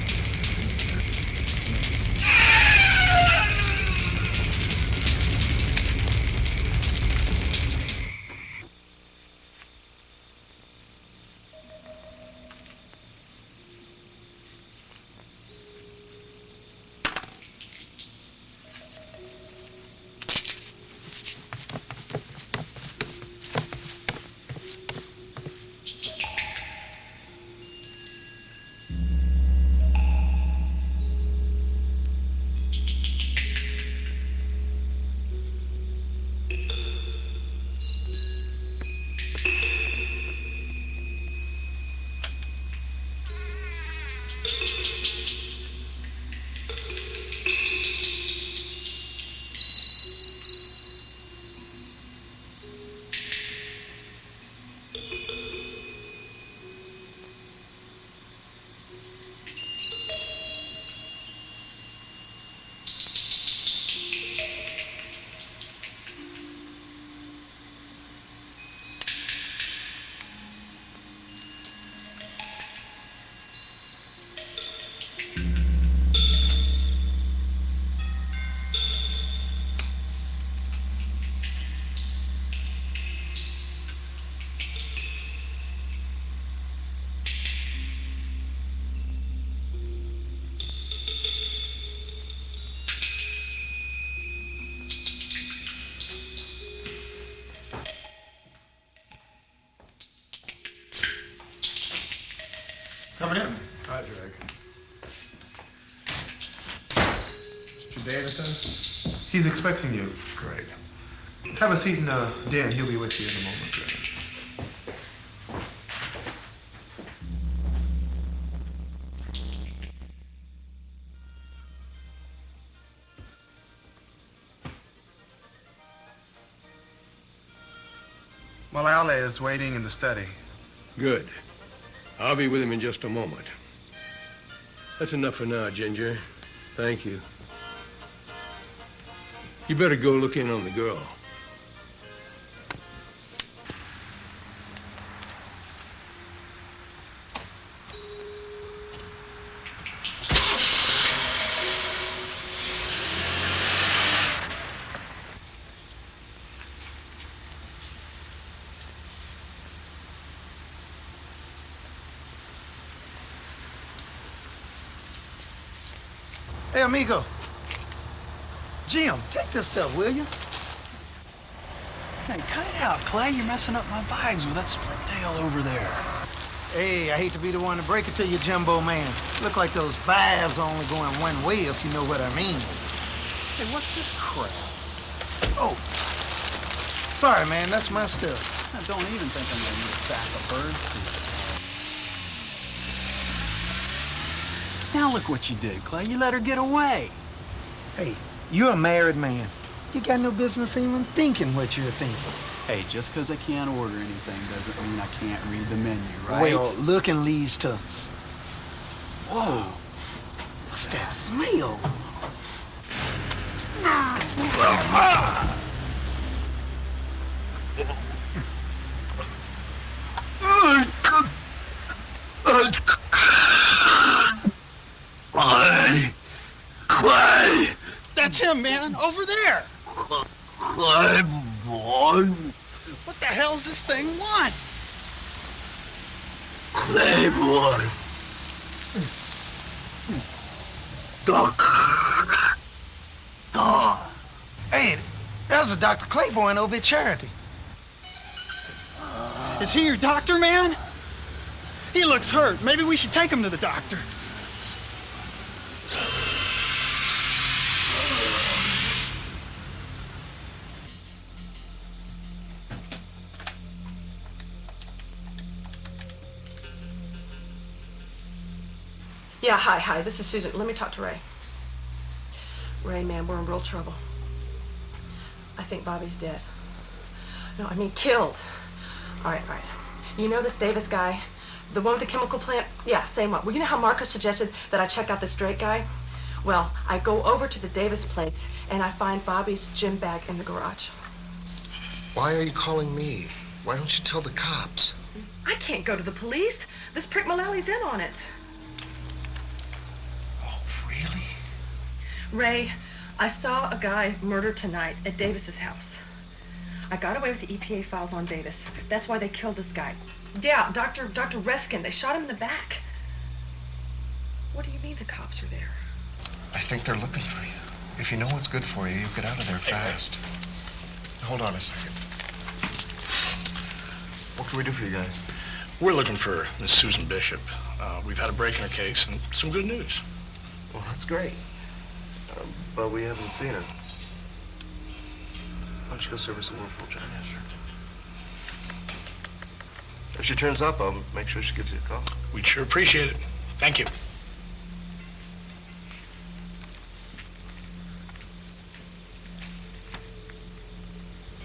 Coming in. Hi, Drake. Mr. Davison? He's expecting you. Great. Have a seat in the den. He'll be with you in a moment. Mullally is waiting in the study. Good. I'll be with him in just a moment. That's enough for now, Ginger. Thank you. You better go look in on the girl. Hey, amigo. Jim, take this stuff, will you? Hey, cut it out, Clay. You're messing up my vibes with that split tail over there. Hey, I hate to be the one to break it to you, Jimbo man. Look like those vibes are only going one way, if you know what I mean. Hey, what's this crap? Oh. Sorry, man. That's my stuff. I don't even think I'm gonna need a sack of birdseed. Now look what you did, Clay. You let her get away. Hey, you're a married man. You got no business even thinking what you're thinking. Hey, just because I can't order anything doesn't mean I can't read the menu, right? Well, looking leads to... Whoa. What's that smell? Clay! That's him, man. Over there. Clay, boy. What the hell's this thing want? Clay, boy. Hey, that was a Dr. Claiborne over at Charity. Is he your doctor, man? He looks hurt. Maybe we should take him to the doctor. Yeah, hi. This is Susan. Let me talk to Ray. Ray, man, we're in real trouble. I think Bobby's dead. No, I mean killed. All right. You know this Davis guy? The one with the chemical plant? Yeah, same one. Well, you know how Marcus suggested that I check out this Drake guy? Well, I go over to the Davis place, and I find Bobby's gym bag in the garage. Why are you calling me? Why don't you tell the cops? I can't go to the police. This prick Mullally's in on it. Ray, I saw a guy murdered tonight at Davis's house. I got away with the EPA files on Davis. That's why they killed this guy. Yeah, Dr. Reskin. They shot him in the back. What do you mean the cops are there? I think they're looking for you. If you know what's good for you, you get out of there fast. Hold on a second. What can we do for you guys? We're looking for Miss Susan Bishop. We've had a break in her case and some good news. Well, that's great. But we haven't seen her. Why don't you go serve us a Whirlpool, John? Yeah, sure. If she turns up, I'll make sure she gives you a call. We'd sure appreciate it. Thank you.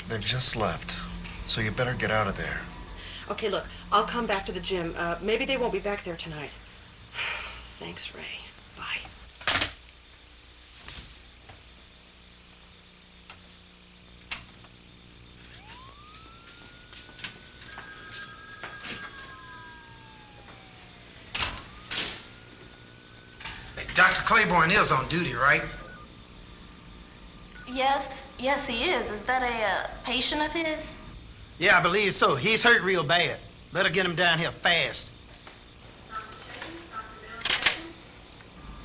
They've just left, so you better get out of there. Okay, look, I'll come back to the gym. Maybe they won't be back there tonight. Thanks, Ray. Bye. Dr. Claiborne is on duty, right? Yes, he is. Is that a patient of his? Yeah, I believe so. He's hurt real bad. Better get him down here fast.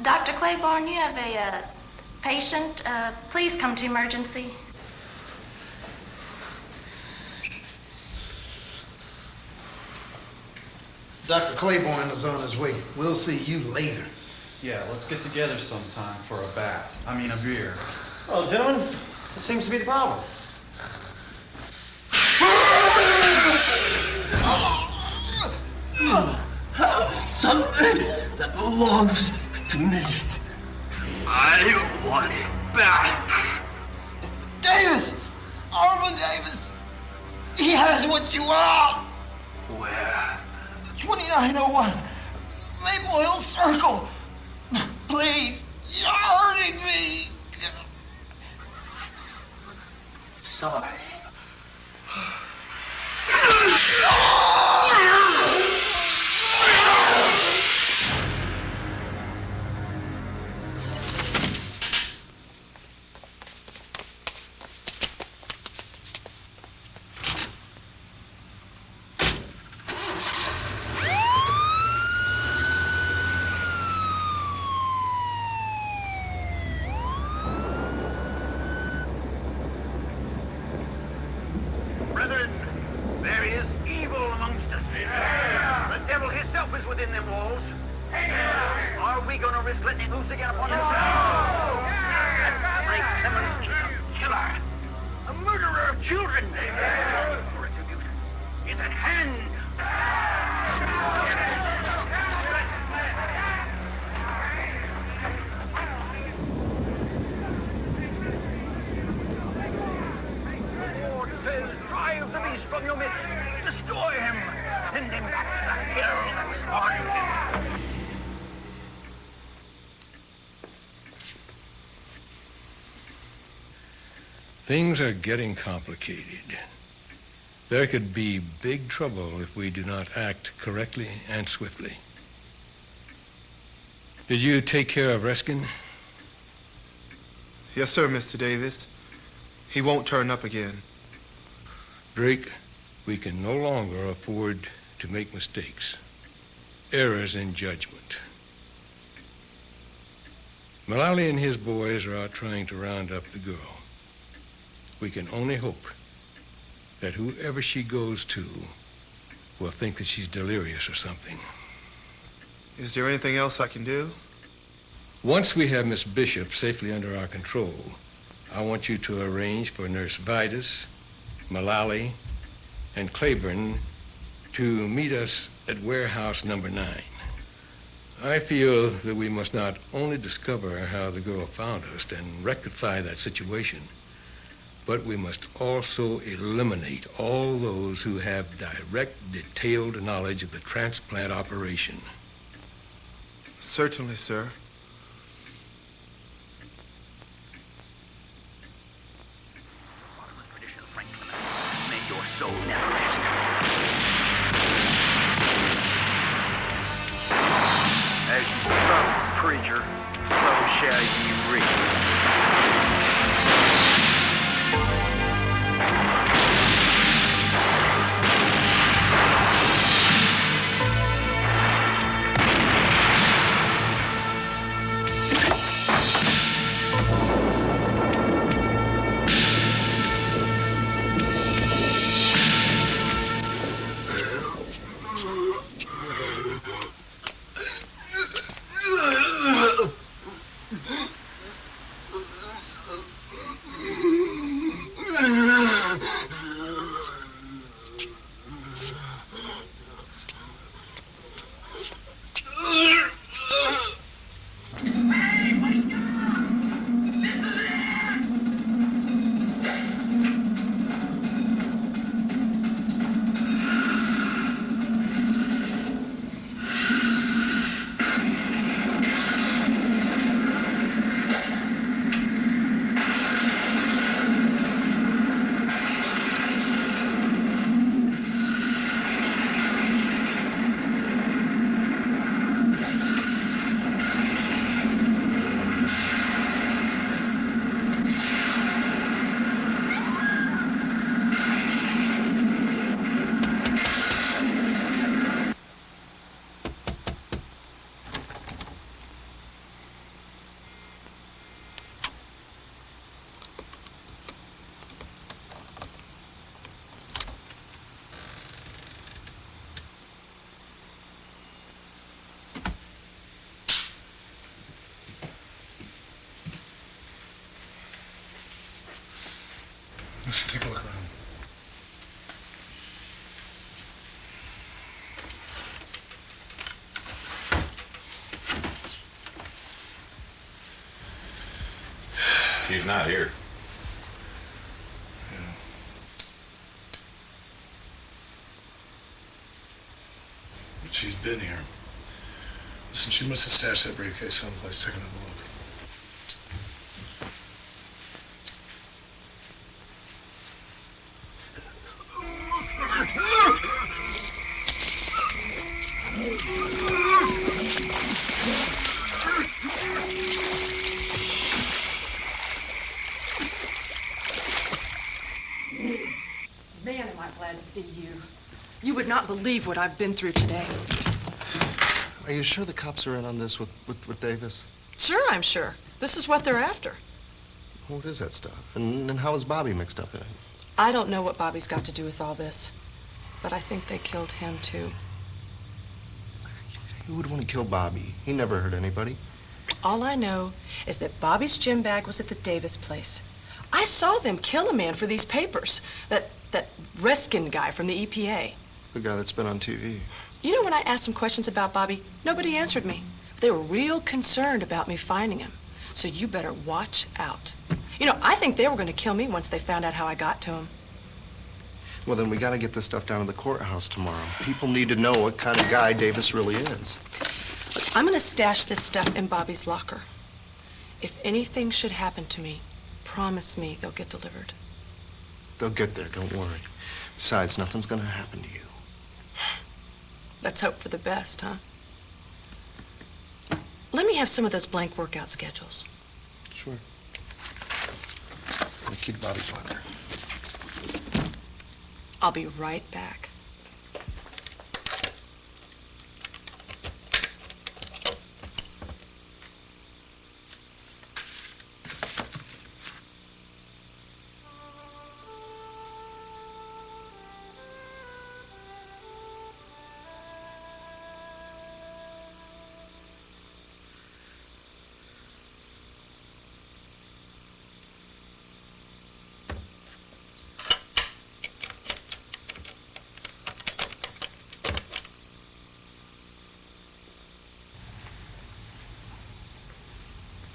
Dr. Claiborne, you have a patient. Please come to emergency. Dr. Claiborne is on his way. We'll see you later. Yeah, let's get together sometime for a bath. I mean, a beer. Well, gentlemen, what seems to be the problem? Something that belongs to me. I want it back. Davis! Armand Davis! He has what you want. Where? 2901 Maple Hill Circle. Please, you're hurting me. Sorry. Brethren, there is evil amongst us. The devil himself is within them walls. Are we going to risk letting him loose again upon us? No! Frank Clemens is a killer, a murderer of children. Retribution is at hand. Drive the beast from your midst. Destroy him. Send him back to the hell that spawned him. Things are getting complicated. There could be big trouble if we do not act correctly and swiftly. Did you take care of Reskin? Yes, sir, Mr. Davis. He won't turn up again. Drake, we can no longer afford to make mistakes, errors in judgment. Mullally and his boys are out trying to round up the girl. We can only hope that whoever she goes to will think that she's delirious or something. Is there anything else I can do? Once we have Miss Bishop safely under our control, I want you to arrange for Nurse Vidas, Mullally, and Claiborne to meet us at warehouse number 9. I feel that we must not only discover how the girl found us and rectify that situation, but we must also eliminate all those who have direct, detailed knowledge of the transplant operation. Certainly, sir. Soul never rest. As you sow, preacher, so shall ye reap. Let's take a look around. She's not here. She's been here. Listen, she must have stashed that briefcase someplace. Take another look. Man, am I glad to see you. You would not believe what I've been through today. Are you sure the cops are in on this with Davis? Sure, I'm sure. This is what they're after. What is that stuff? And how is Bobby mixed up in it? I don't know what Bobby's got to do with all this, but I think they killed him, too. Who would want to kill Bobby? He never hurt anybody. All I know is that Bobby's gym bag was at the Davis place. I saw them kill a man for these papers. That Reskin guy from the EPA. The guy that's been on TV. You know, when I asked them questions about Bobby, nobody answered me. They were real concerned about me finding him. So you better watch out. You know, I think they were going to kill me once they found out how I got to him. Well, then we got to get this stuff down to the courthouse tomorrow. People need to know what kind of guy Davis really is. Look, I'm going to stash this stuff in Bobby's locker. If anything should happen to me, promise me they'll get delivered. They'll get there, don't worry. Besides, nothing's going to happen to you. Let's hope for the best, huh? Let me have some of those blank workout schedules. Sure. I'll keep Bobby's locker. I'll be right back.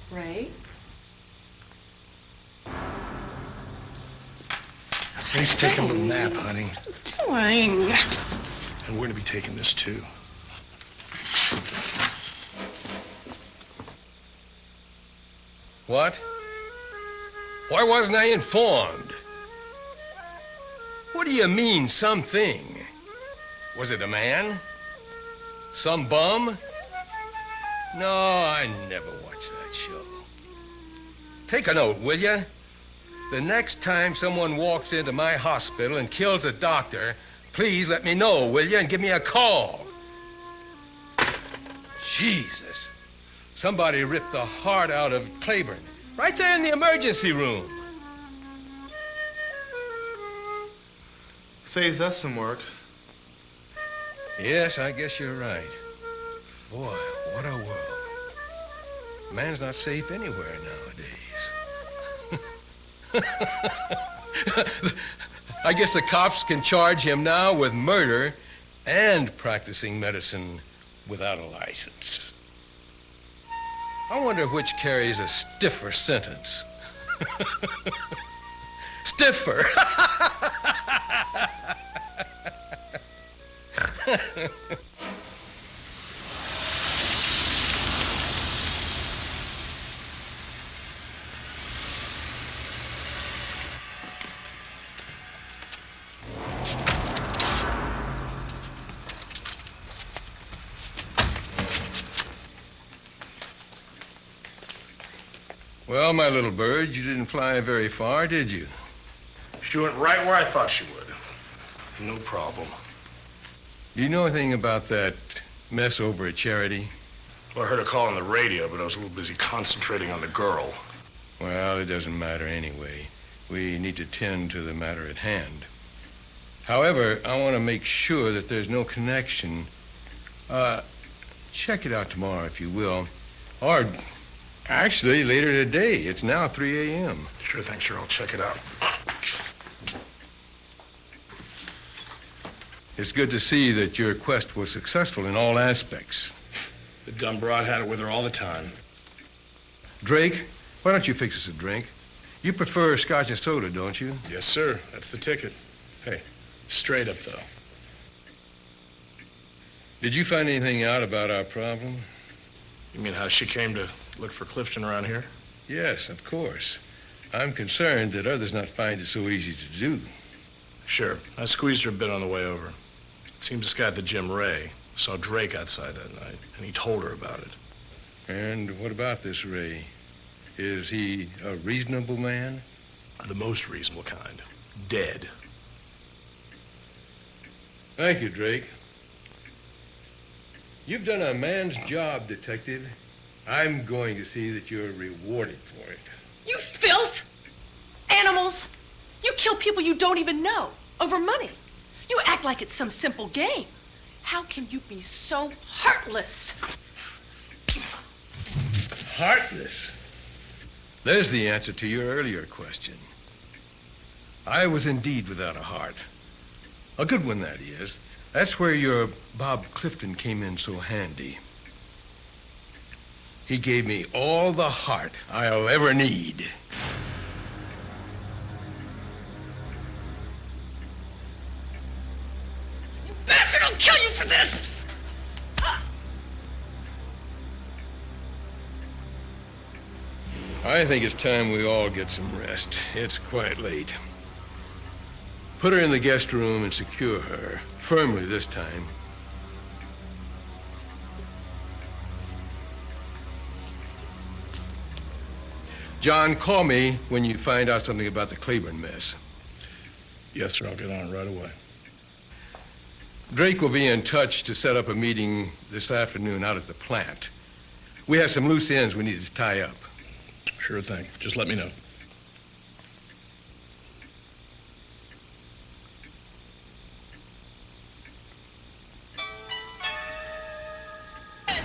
Ray? Ray's taking a little nap, honey. Doing? And we're going to be taking this, too. What? Why wasn't I informed? What do you mean, something? Was it a man? Some bum? No, I never watched that show. Take a note, will you? The next time someone walks into my hospital and kills a doctor, please let me know, will you, and give me a call. Jesus. Somebody ripped the heart out of Claiborne, right there in the emergency room. Saves us some work. Yes, I guess you're right. Boy, what a world. Man's not safe anywhere nowadays. I guess the cops can charge him now with murder and practicing medicine without a license. I wonder which carries a stiffer sentence. Stiffer! Well, my little bird, you didn't fly very far, did you? She went right where I thought she would. No problem. Do you know anything about that mess over at Charity? Well, I heard a call on the radio, but I was a little busy concentrating on the girl. Well, it doesn't matter anyway. We need to tend to the matter at hand. However, I want to make sure that there's no connection. Check it out tomorrow, if you will. Or, actually, later today. It's now 3 a.m. Sure thing, sure. I'll check it out. It's good to see that your quest was successful in all aspects. The dumb broad had it with her all the time. Drake, why don't you fix us a drink? You prefer scotch and soda, don't you? Yes, sir. That's the ticket. Hey, straight up, though. Did you find anything out about our problem? You mean how she came to look for Clifton around here? Yes, of course. I'm concerned that others not find it so easy to do. Sure. I squeezed her a bit on the way over. It seems this guy at the gym, Ray, saw Drake outside that night, and he told her about it. And what about this Ray? Is he a reasonable man? The most reasonable kind. Dead. Thank you, Drake. You've done a man's job, Detective. I'm going to see that you're rewarded for it. You filth! Animals! You kill people you don't even know over money. You act like it's some simple game. How can you be so heartless? Heartless? There's the answer to your earlier question. I was indeed without a heart. A good one, that is. That's where your Bob Clifton came in so handy. He gave me all the heart I'll ever need. You bastard! I'll kill you for this! I think it's time we all get some rest. It's quite late. Put her in the guest room and secure her, firmly this time. John, call me when you find out something about the Claiborne mess. Yes, sir. I'll get on it right away. Drake will be in touch to set up a meeting this afternoon out at the plant. We have some loose ends we need to tie up. Sure thing. Just let me know.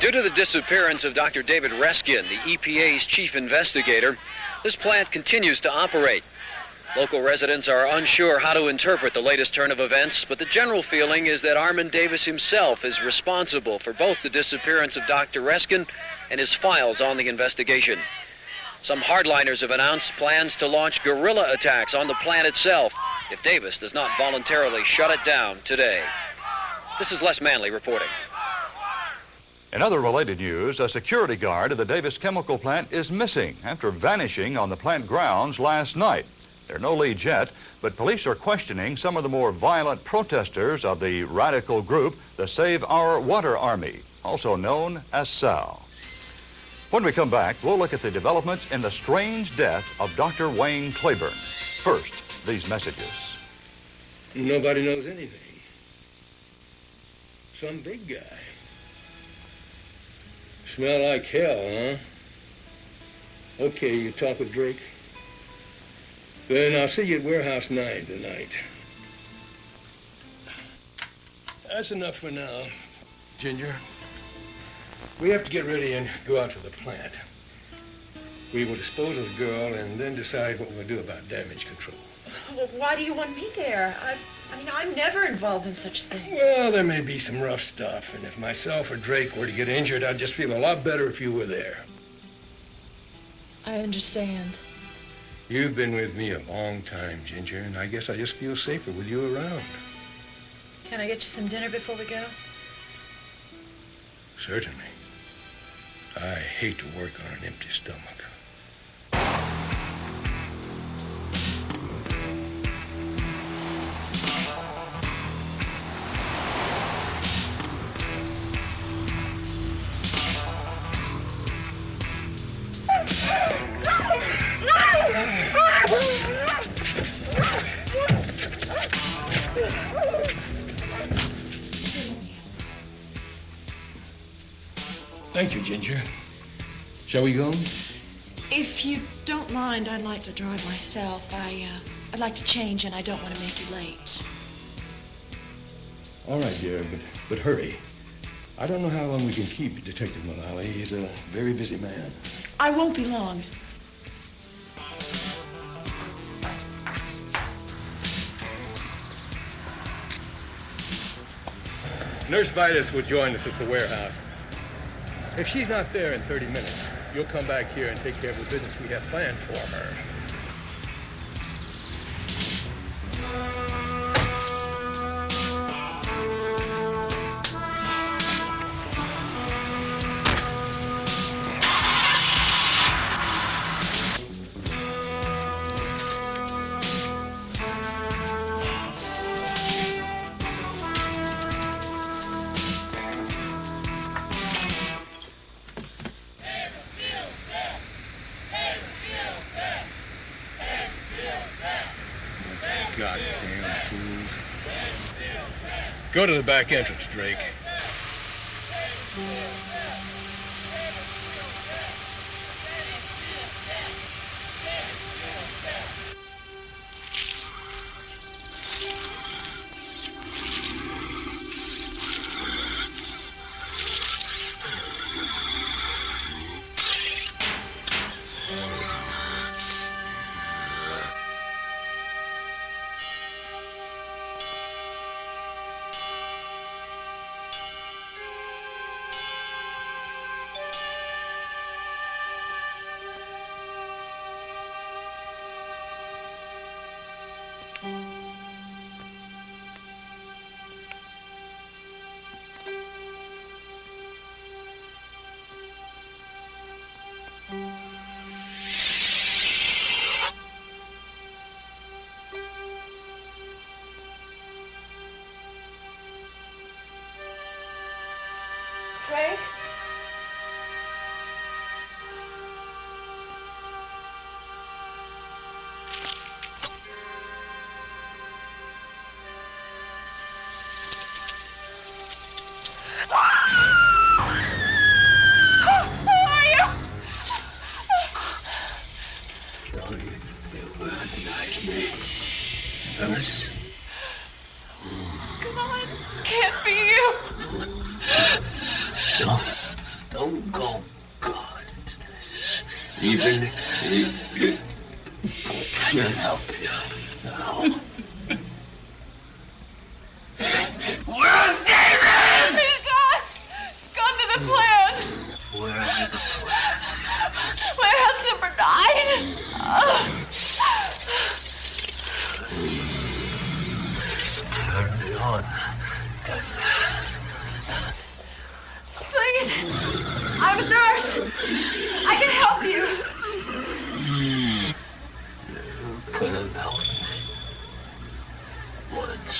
Due to the disappearance of Dr. David Reskin, the EPA's chief investigator, this plant continues to operate. Local residents are unsure how to interpret the latest turn of events, but the general feeling is that Armand Davis himself is responsible for both the disappearance of Dr. Reskin and his files on the investigation. Some hardliners have announced plans to launch guerrilla attacks on the plant itself if Davis does not voluntarily shut it down today. This is Les Manley reporting. In other related news, a security guard at the Davis chemical plant is missing after vanishing on the plant grounds last night. There are no leads yet, but police are questioning some of the more violent protesters of the radical group, the Save Our Water Army, also known as SAL. When we come back, we'll look at the developments in the strange death of Dr. Wayne Claiborne. First, these messages. Nobody knows anything. Some big guy. Smell like hell, huh? Okay, you talk with Drake? Then I'll see you at Warehouse 9 tonight. That's enough for now, Ginger. We have to get ready and go out to the plant. We will dispose of the girl and then decide what we'll do about damage control. Well, why do you want me there? I mean, I'm never involved in such things. Well, there may be some rough stuff, and if myself or Drake were to get injured, I'd just feel a lot better if you were there. I understand. You've been with me a long time, Ginger, and I guess I just feel safer with you around. Can I get you some dinner before we go? Certainly. I hate to work on an empty stomach. Thank you, Ginger. Shall we go? If you don't mind, I'd like to drive myself. I'd like to change, and I don't want to make you late. All right, dear, but hurry. I don't know how long we can keep Detective Mullally. He's a very busy man. I won't be long. Nurse Vitus will join us at the warehouse. If she's not there in 30 minutes, you'll come back here and take care of the business we have planned for her. Goddamn fools. Go to the back entrance, Drake. Frank? Who are you? Johnny, you recognize me. Alice? Come on, can't be you. Don't go God into this. Even if I can't help you now. Where's Davis? He's gone. Gone to the plant. Where are the plans? Warehouse number 9. Turn it on. Please. I'm a nurse. I can help you. You couldn't help me. Once.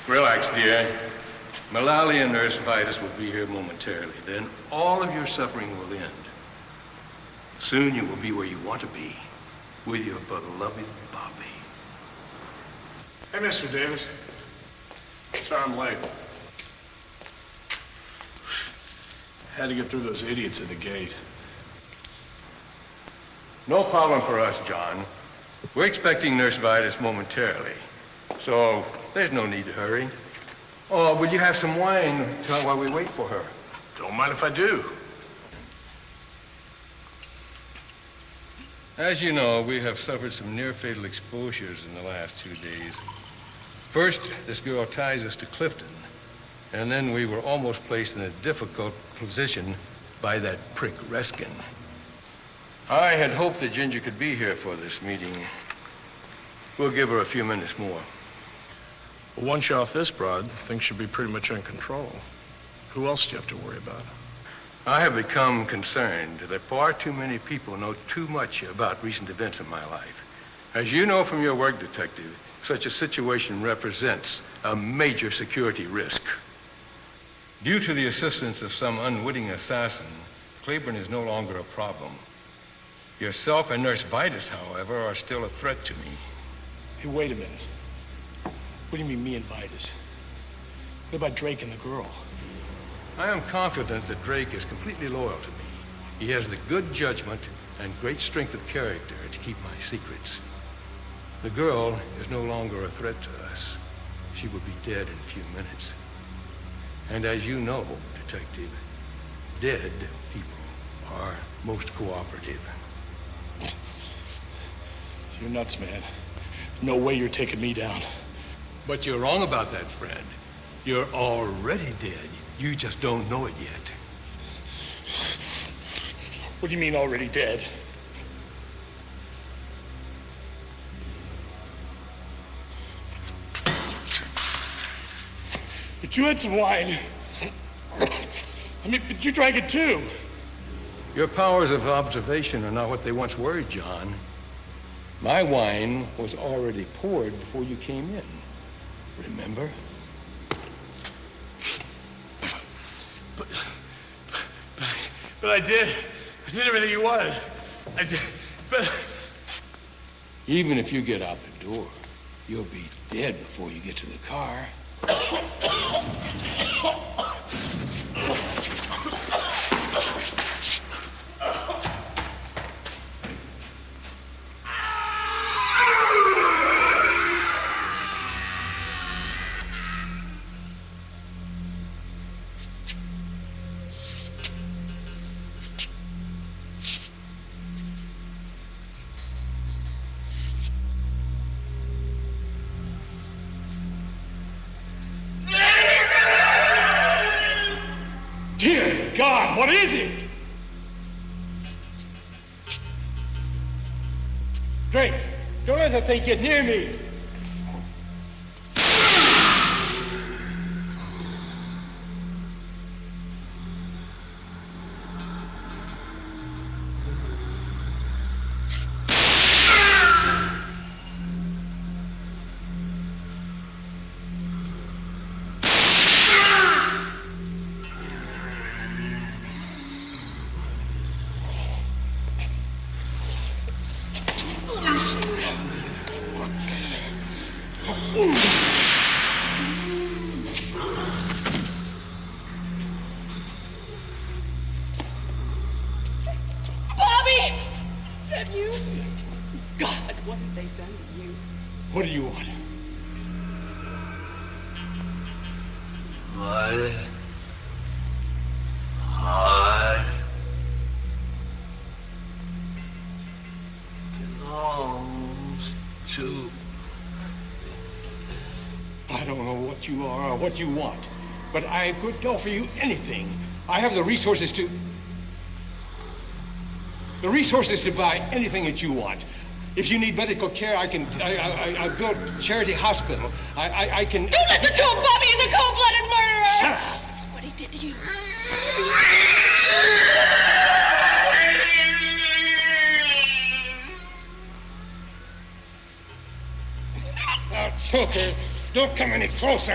Relax, dear. Mullally and Nurse Vitus will be here momentarily. Then all of your suffering will end. Soon you will be where you want to be, with your beloved Bobby. Hey, Mr. Davis. Sorry I'm late. Had to get through those idiots at the gate. No problem for us, John. We're expecting Nurse Vitus momentarily, so there's no need to hurry. Oh, will you have some wine while we wait for her? Don't mind if I do. As you know, we have suffered some near-fatal exposures in the last 2 days. First, this girl ties us to Clifton, and then we were almost placed in a difficult position by that prick Reskin. I had hoped that Ginger could be here for this meeting. We'll give her a few minutes more. Well, once you're off this broad, things should be pretty much in control. Who else do you have to worry about? I have become concerned that far too many people know too much about recent events in my life. As you know from your work, Detective, such a situation represents a major security risk. Due to the assistance of some unwitting assassin, Claiborne is no longer a problem. Yourself and Nurse Vitus, however, are still a threat to me. Hey, wait a minute. What do you mean, me and Vitus? What about Drake and the girl? I am confident that Drake is completely loyal to me. He has the good judgment and great strength of character to keep my secrets. The girl is no longer a threat to us. She will be dead in a few minutes. And as you know, Detective, dead people are most cooperative. You're nuts, man. No way you're taking me down. But you're wrong about that, friend. You're already dead. You just don't know it yet. What do you mean already dead? But you had some wine. I mean, but you drank it too. Your powers of observation are not what they once were, John. My wine was already poured before you came in. Remember? But I did everything you wanted. I did, but... Even if you get out the door, you'll be dead before you get to the car. Dear God, what is it? Drake, don't let that thing get near me. What do you want? My heart belongs to... I don't know what you are or what you want, but I could offer you anything. I have the resources to buy anything that you want. If you need medical care, I built a charity hospital. I can... Don't listen to him, Bobby! He's a cold-blooded murderer! Shut up! What he did to you. Now, Choker, don't come any closer.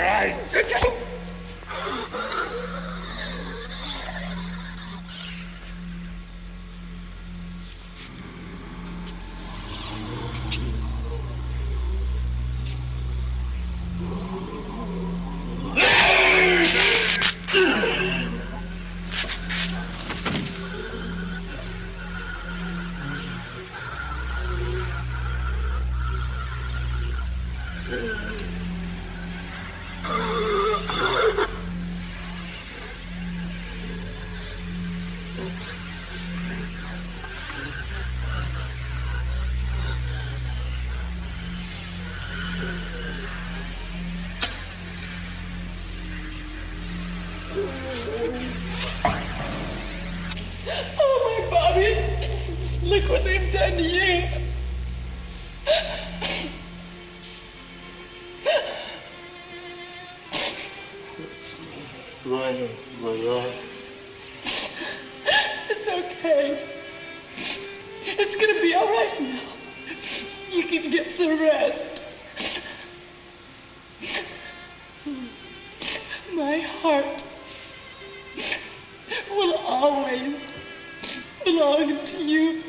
Oh, my Bobby! Look what they've done to you! My God. It's okay. It's gonna be all right now. You can get some rest. My heart will always belong to you.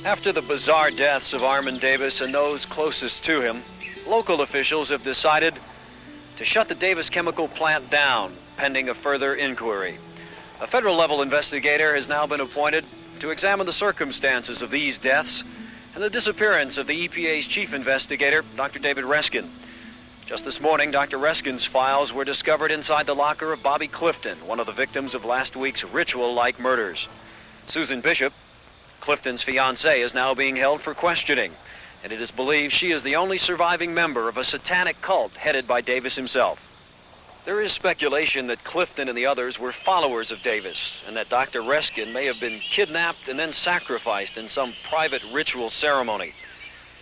After the bizarre deaths of Armin Davis and those closest to him, local officials have decided to shut the Davis chemical plant down, pending a further inquiry. A federal-level investigator has now been appointed to examine the circumstances of these deaths and the disappearance of the EPA's chief investigator, Dr. David Reskin. Just this morning, Dr. Reskin's files were discovered inside the locker of Bobby Clifton, one of the victims of last week's ritual-like murders. Susan Bishop, Clifton's fiancée, is now being held for questioning, and it is believed she is the only surviving member of a satanic cult headed by Davis himself. There is speculation that Clifton and the others were followers of Davis, and that Dr. Reskin may have been kidnapped and then sacrificed in some private ritual ceremony.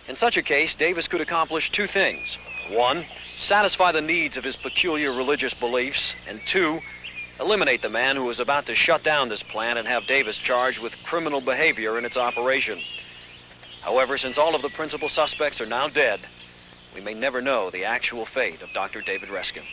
In such a case, Davis could accomplish two things. One, satisfy the needs of his peculiar religious beliefs, and two, eliminate the man who was about to shut down this plant and have Davis charged with criminal behavior in its operation. However, since all of the principal suspects are now dead, we may never know the actual fate of Dr. David Reskin.